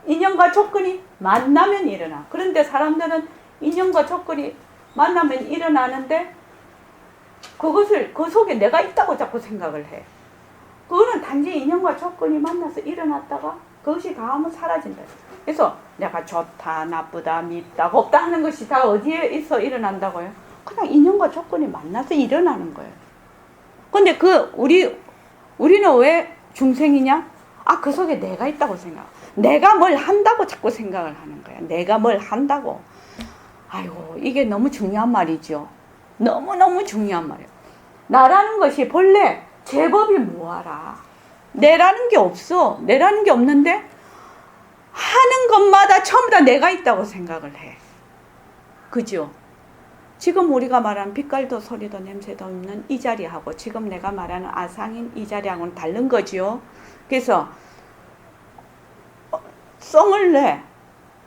Speaker 1: 인연과 조건이 만나면 일어나. 그런데 사람들은 인연과 조건이 만나면 일어나는데 그것을 그 속에 내가 있다고 자꾸 생각을 해. 그거는 단지 인연과 조건이 만나서 일어났다가 그것이 다 하면 사라진다. 그래서 내가 좋다, 나쁘다, 밉다, 곱다 하는 것이 다 어디에 있어 일어난다고요? 그냥 인연과 조건이 만나서 일어나는 거예요. 근데 우리는 왜 중생이냐? 그 속에 내가 있다고 생각. 내가 뭘 한다고 자꾸 생각을 하는 거야. 내가 뭘 한다고. 아이고, 이게 너무 중요한 말이죠. 너무너무 중요한 말이에요. 나라는 것이 본래 제법이 뭐하라. 내라는 게 없어. 내라는 게 없는데 하는 것마다 전부 다 내가 있다고 생각을 해. 그죠? 지금 우리가 말하는 빛깔도 소리도 냄새도 없는 이 자리하고 지금 내가 말하는 아상인 이 자리하고는 다른 거지요. 그래서 성을 내.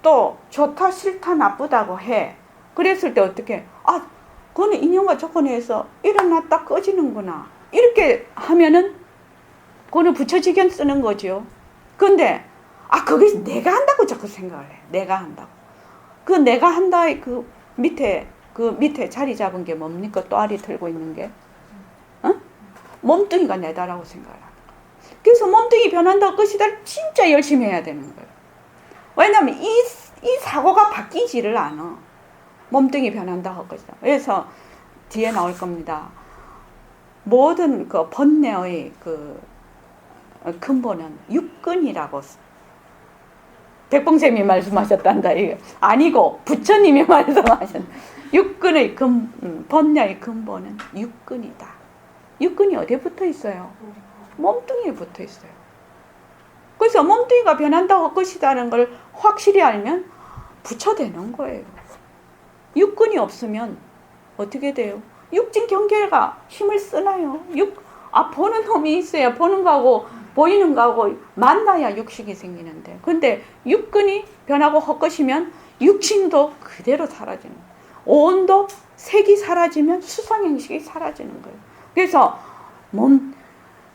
Speaker 1: 또 좋다 싫다 나쁘다고 해. 그랬을 때 어떻게? 그거는 인연과 조건에 의해서 일어났다 꺼지는구나. 이렇게 하면은 그거는 부처지견 쓰는 거죠. 근데 그게 내가 한다고 자꾸 생각을 해. 내가 한다고. 그 내가 한다의 그 밑에 자리 잡은 게 뭡니까? 또아리 들고 있는 게. 몸뚱이가 내다라고 생각을 하는 거예요. 그래서 몸뚱이 변한다고 것이다. 진짜 열심히 해야 되는 거예요. 왜냐하면 이 사고가 바뀌지를 않아. 몸뚱이 변한다고 할 것이다. 그래서 뒤에 나올 겁니다. 모든 그 번뇌의 그 근본은 육근이라고 백봉쌤이 말씀하셨단다. 이게 아니고 부처님이 말씀하셨다. 육근의 번뇌의 근본은 육근이다. 육근이 어디에 붙어 있어요? 몸뚱이에 붙어 있어요. 그래서 몸뚱이가 변한다고 할 것이라는 걸 확실히 알면 부처되는 거예요. 육근이 없으면 어떻게 돼요? 육진 경계가 힘을 쓰나요? 보는 놈이 있어야 보는 거하고 보이는 거하고 만나야 육식이 생기는데, 근데 육근이 변하고 헛것이면 육신도 그대로 사라지는 거예요. 온도, 색이 사라지면 수상행식이 사라지는 거예요. 그래서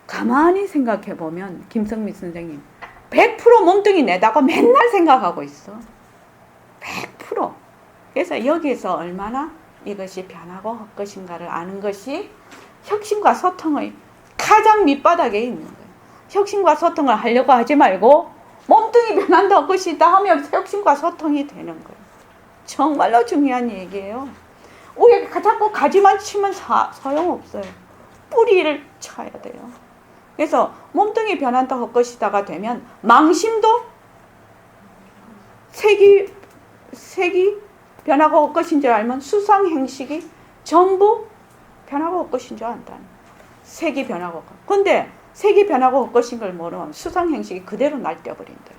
Speaker 1: 가만히 생각해 보면 김성미 선생님 100% 몸뚱이 내다가 맨날 생각하고 있어. 100%. 그래서 여기에서 얼마나 이것이 변하고 헛것인가를 아는 것이 혁신과 소통의 가장 밑바닥에 있는 거예요. 혁신과 소통을 하려고 하지 말고 몸뚱이 변한다 헛것이다 하면 혁신과 소통이 되는 거예요. 정말로 중요한 얘기예요. 우리가 자꾸 가지만 치면 소용없어요. 뿌리를 쳐야 돼요. 그래서 몸뚱이 변한다 헛것이다가 되면 망심도 색이 변하고 헛것인 줄 알면 수상행식이 전부 변하고 헛것인 줄 안다는. 색이 변하고 헛것. 근데 색이 변하고 헛것인 걸 모르면 수상행식이 그대로 날뛰어버린다.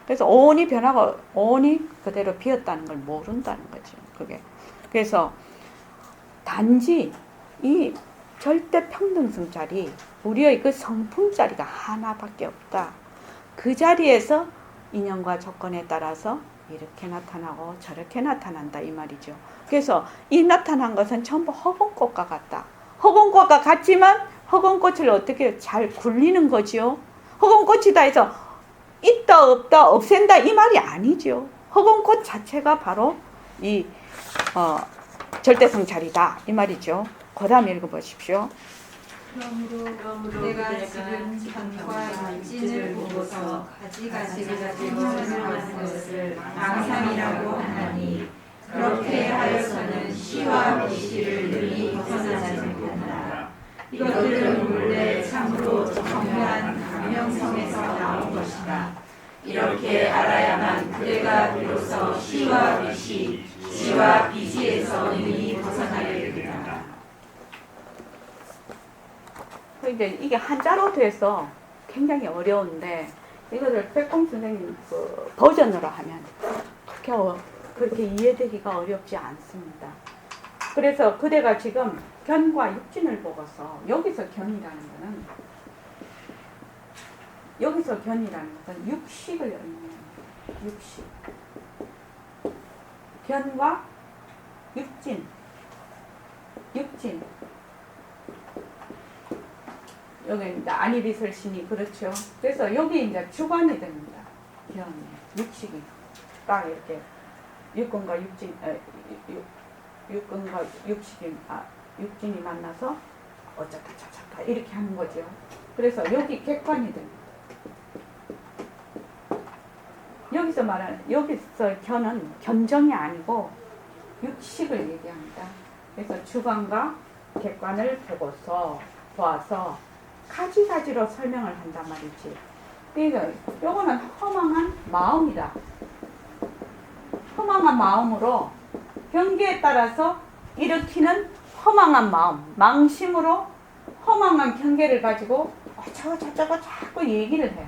Speaker 1: 그래서 오온이 변하고 오온이 그대로 비었다는 걸 모른다는 거죠. 그게. 그래서 단지 이 절대 평등성 자리, 우리의 그 성품 자리가 하나밖에 없다. 그 자리에서 인연과 조건에 따라서 이렇게 나타나고 저렇게 나타난다 이 말이죠. 그래서 이 나타난 것은 전부 허공꽃과 같다. 허공꽃과 같지만 허공꽃을 어떻게 잘 굴리는 거지요. 허공꽃이다 해서 있다 없다 없앤다 이 말이 아니죠. 허공꽃 자체가 바로 이 절대성 자리다 이 말이죠. 그 다음 읽어보십시오.
Speaker 3: 그러므로 내가 지금 견과 육진을 보고서 가지가지 변화하는 것을 망상이라고 하나니 그렇게 하여서는 시와 비시를 능히 벗어나지 못한다. 이것들은 본래 참으로 정교한 감명성에서 나온 것이다. 이렇게 알아야만 그대가 비로소 시와 비시, 시와 비시에서 능히 벗어나게 된다.
Speaker 1: 이제 이게 한자로 돼서 굉장히 어려운데 이거를 백공 선생님 그 버전으로 하면 그렇게 이해되기가 어렵지 않습니다. 그래서 그대가 지금 견과 육진을 보고서 여기서 견이라는 것은 육식을 의미해요. 육식. 견과 육진. 여기 이제 안이비설신이 그렇죠. 그래서 여기 이제 주관이 됩니다. 견, 육식이 딱 이렇게 육근과 육진이 만나서 어쩌다 저쩌다 이렇게 하는 거죠. 그래서 여기 객관이 됩니다. 여기서 견은 견정이 아니고 육식을 얘기합니다. 그래서 주관과 객관을 보아서 가지가지로 설명을 한단 말이지. 그러니까 요거는 허망한 마음이다. 허망한 마음으로 경계에 따라서 일으키는 허망한 마음, 망심으로 허망한 경계를 가지고 저거 자꾸 얘기를 해.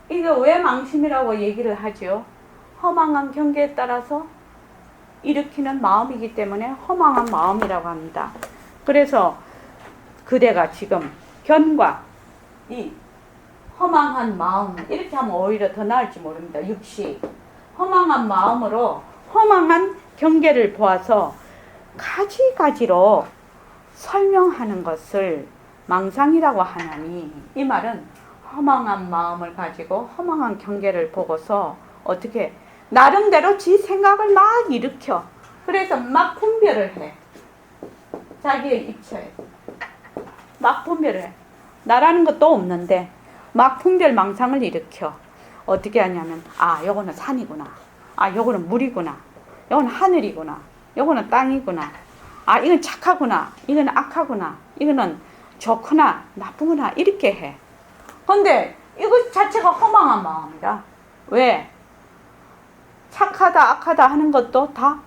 Speaker 1: 이거 왜 망심이라고 얘기를 하죠? 허망한 경계에 따라서 일으키는 마음이기 때문에 허망한 마음이라고 합니다. 그래서 그대가 지금 견과 이 허망한 마음 이렇게 하면 오히려 더 나을지 모릅니다. 육시 허망한 마음으로 허망한 경계를 보아서 가지가지로 설명하는 것을 망상이라고 하나니 이 말은 허망한 마음을 가지고 허망한 경계를 보고서 어떻게 나름대로 지 생각을 막 일으켜. 그래서 막 분별을 해. 자기의 입처에 막 분별을 해. 나라는 것도 없는데 막 분별 망상을 일으켜. 어떻게 하냐면 요거는 산이구나. 요거는 물이구나. 요거는 하늘이구나. 요거는 땅이구나. 이건 착하구나. 이건 악하구나. 이거는 좋구나. 나쁘구나. 이렇게 해. 근데 이것 자체가 허망한 마음이다. 왜? 착하다 악하다 하는 것도 다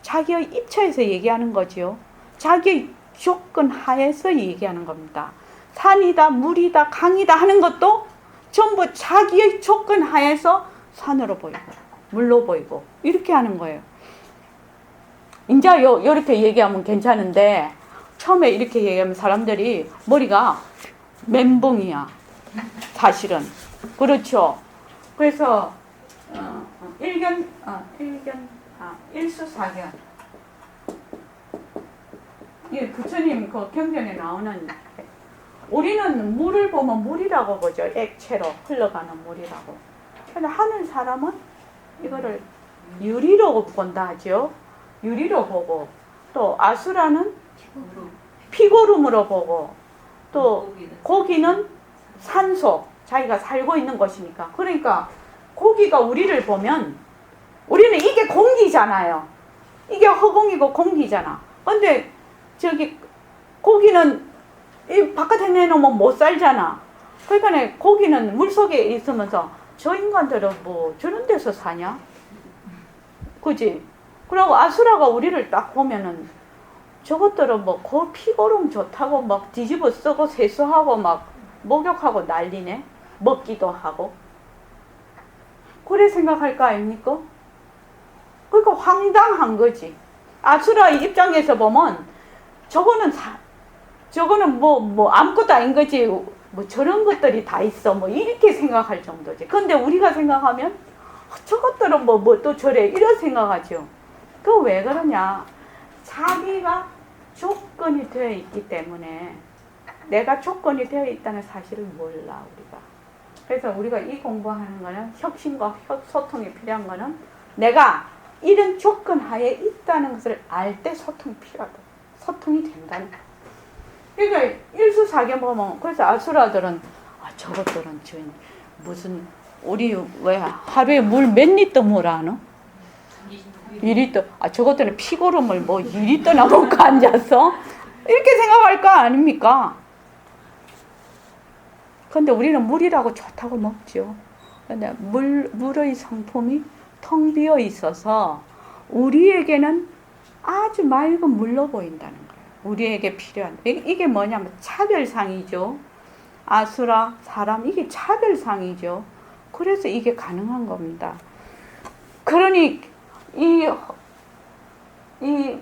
Speaker 1: 자기의 입처에서 얘기하는 거지요. 자기의 조건 하에서 얘기하는 겁니다. 산이다 물이다 강이다 하는 것도 전부 자기의 조건 하에서 산으로 보이고 물로 보이고 이렇게 하는 거예요. 이제 이렇게 얘기하면 괜찮은데 처음에 이렇게 얘기하면 사람들이 머리가 멘붕이야. 사실은 그렇죠. 그래서 일수사견. 예, 부처님 그 경전에 나오는 우리는 물을 보면 물이라고 보죠. 액체로 흘러가는 물이라고. 근데 하늘 사람은 이거를 유리로 본다 하죠. 유리로 보고 또 아수라는 피고름으로 보고 또 고기는 산소, 자기가 살고 있는 것이니까. 그러니까 고기가 우리를 보면 우리는 이게 공기잖아요. 이게 허공이고 공기잖아. 근데 저기 고기는 이 바깥에 내놓으면 못 살잖아. 그러니까 고기는 물속에 있으면서 저 인간들은 뭐 저런 데서 사냐? 그지? 그리고 아수라가 우리를 딱 보면은 저것들은 뭐 그 피고름 좋다고 막 뒤집어 쓰고 세수하고 막 목욕하고 난리네. 먹기도 하고. 그래 생각할 거 아닙니까? 그러니까 황당한 거지. 아수라 입장에서 보면 저거는 뭐 아무것도 아닌 거지. 뭐 저런 것들이 다 있어. 뭐 이렇게 생각할 정도지. 근데 우리가 생각하면 저것들은 뭐 또 저래 이런 생각하죠. 그 왜 그러냐? 자기가 조건이 되어 있기 때문에 내가 조건이 되어 있다는 사실을 몰라 우리가. 그래서 우리가 이 공부하는 거는 혁신과 소통이 필요한 거는 내가 이런 조건 하에 있다는 것을 알 때 소통이 필요하다. 소통이 된다는 거. 그러니까 일수사견 보면 그래서 아수라들은 저것들은 무슨 우리 왜 하루에 물 몇 리터 물 하노? 2리터. 저것들은 피고름을 뭐 2리터나 먹고 앉았어? 이렇게 생각할 거 아닙니까? 근데 우리는 물이라고 좋다고 먹죠. 근데 물의 성품이 텅 비어 있어서 우리에게는 아주 맑은 물로 보인다는 거예요. 우리에게 필요한. 이게 뭐냐면 차별상이죠. 아수라, 사람, 이게 차별상이죠. 그래서 이게 가능한 겁니다. 그러니 이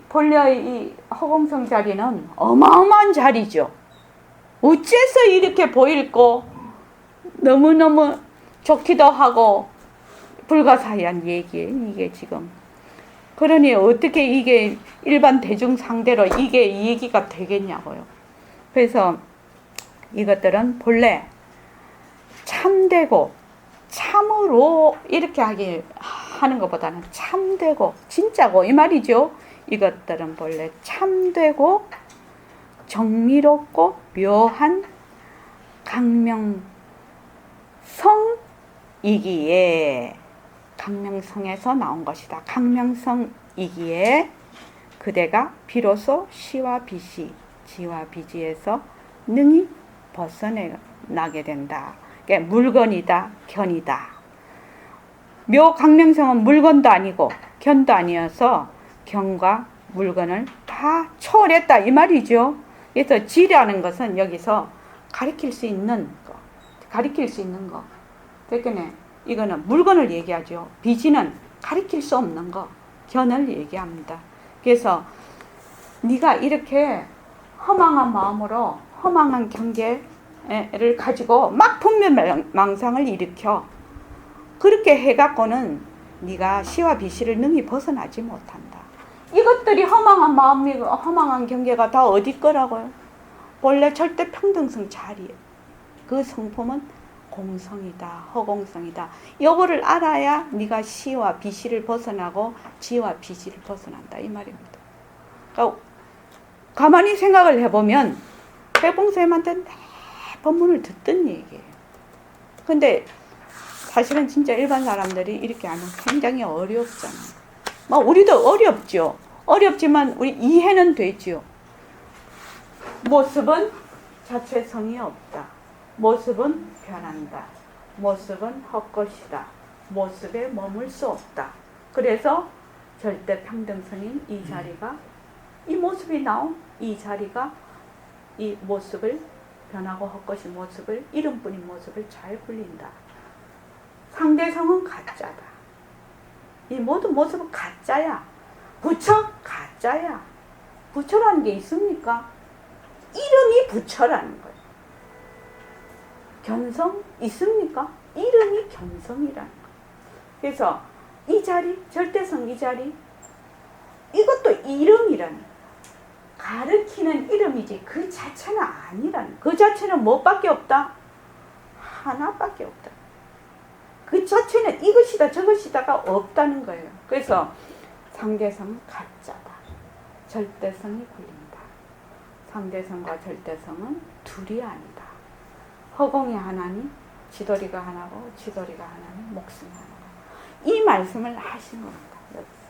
Speaker 1: 본래의 이 허공성 자리는 어마어마한 자리죠. 어째서 이렇게 보일고 너무너무 좋기도 하고 불가사의한 얘기예요. 이게 지금. 그러니 어떻게 이게 일반 대중 상대로 이게 이 얘기가 되겠냐고요. 그래서 이것들은 본래 참되고 참으로 이렇게 하는 것보다는 참되고 진짜고 이 말이죠. 이것들은 본래 참되고 정미롭고 묘한 강명성이기에 강명성에서 나온 것이다. 강명성이기에 그대가 비로소 시와 비시, 지와 비지에서 능히 벗어나게 된다. 그러니까 물건이다, 견이다. 묘 강명성은 물건도 아니고 견도 아니어서 견과 물건을 다 초월했다 이 말이죠. 그래서 지라는 것은 여기서 가리킬 수 있는 거, 그러니까 이거는 물건을 얘기하죠. 비지는 가리킬 수 없는 거, 견을 얘기합니다. 그래서 네가 이렇게 허망한 마음으로 허망한 경계를 가지고 막 분별망상을 일으켜 그렇게 해갖고는 네가 시와 비시를 능히 벗어나지 못한다. 이것들이 허망한 마음이 허망한 경계가 다 어디 거라고요? 원래 절대 평등성 자리에 그 성품은 공성이다, 허공성이다. 요거를 알아야 네가 시와 비시를 벗어나고 지와 비시를 벗어난다 이 말입니다. 그러니까 가만히 생각을 해보면 백봉쌤한테 법문을 듣던 얘기예요. 근데 사실은 진짜 일반 사람들이 이렇게 하면 굉장히 어렵잖아요. 우리도 어렵죠. 어렵지만 우리 이해는 되죠. 모습은 자체성이 없다. 모습은 변한다. 모습은 헛것이다. 모습에 머물 수 없다. 그래서 절대 평등성인 이 자리가 이 모습이 나온 이 자리가 이 모습을 변하고 헛것인 모습을 이름뿐인 모습을 잘 굴린다. 상대성은 가짜다. 이 모든 모습은 가짜야. 부처 가짜야. 부처라는 게 있습니까? 이름이 부처라는 거예요. 견성 있습니까? 이름이 견성이라는 거예요. 그래서 이 자리, 절대성 이 자리, 이것도 이름이라는 거예요. 가르치는 이름이지 그 자체는 아니라는 거예요. 그 자체는 뭐밖에 없다? 하나밖에 없다. 그 자체는 이것이다 저것이다가 없다는 거예요. 그래서 상대성은 가짜다. 절대성이 굴린다. 상대성과 절대성은 둘이 아니다. 허공이 하나니 지도리가 하나고 지도리가 하나니 목숨이 하나고 이 말씀을 하시는 겁니다. 여기서.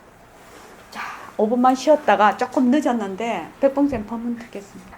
Speaker 1: 자, 5분만 쉬었다가 조금 늦었는데 백봉쌤 법문 듣겠습니다.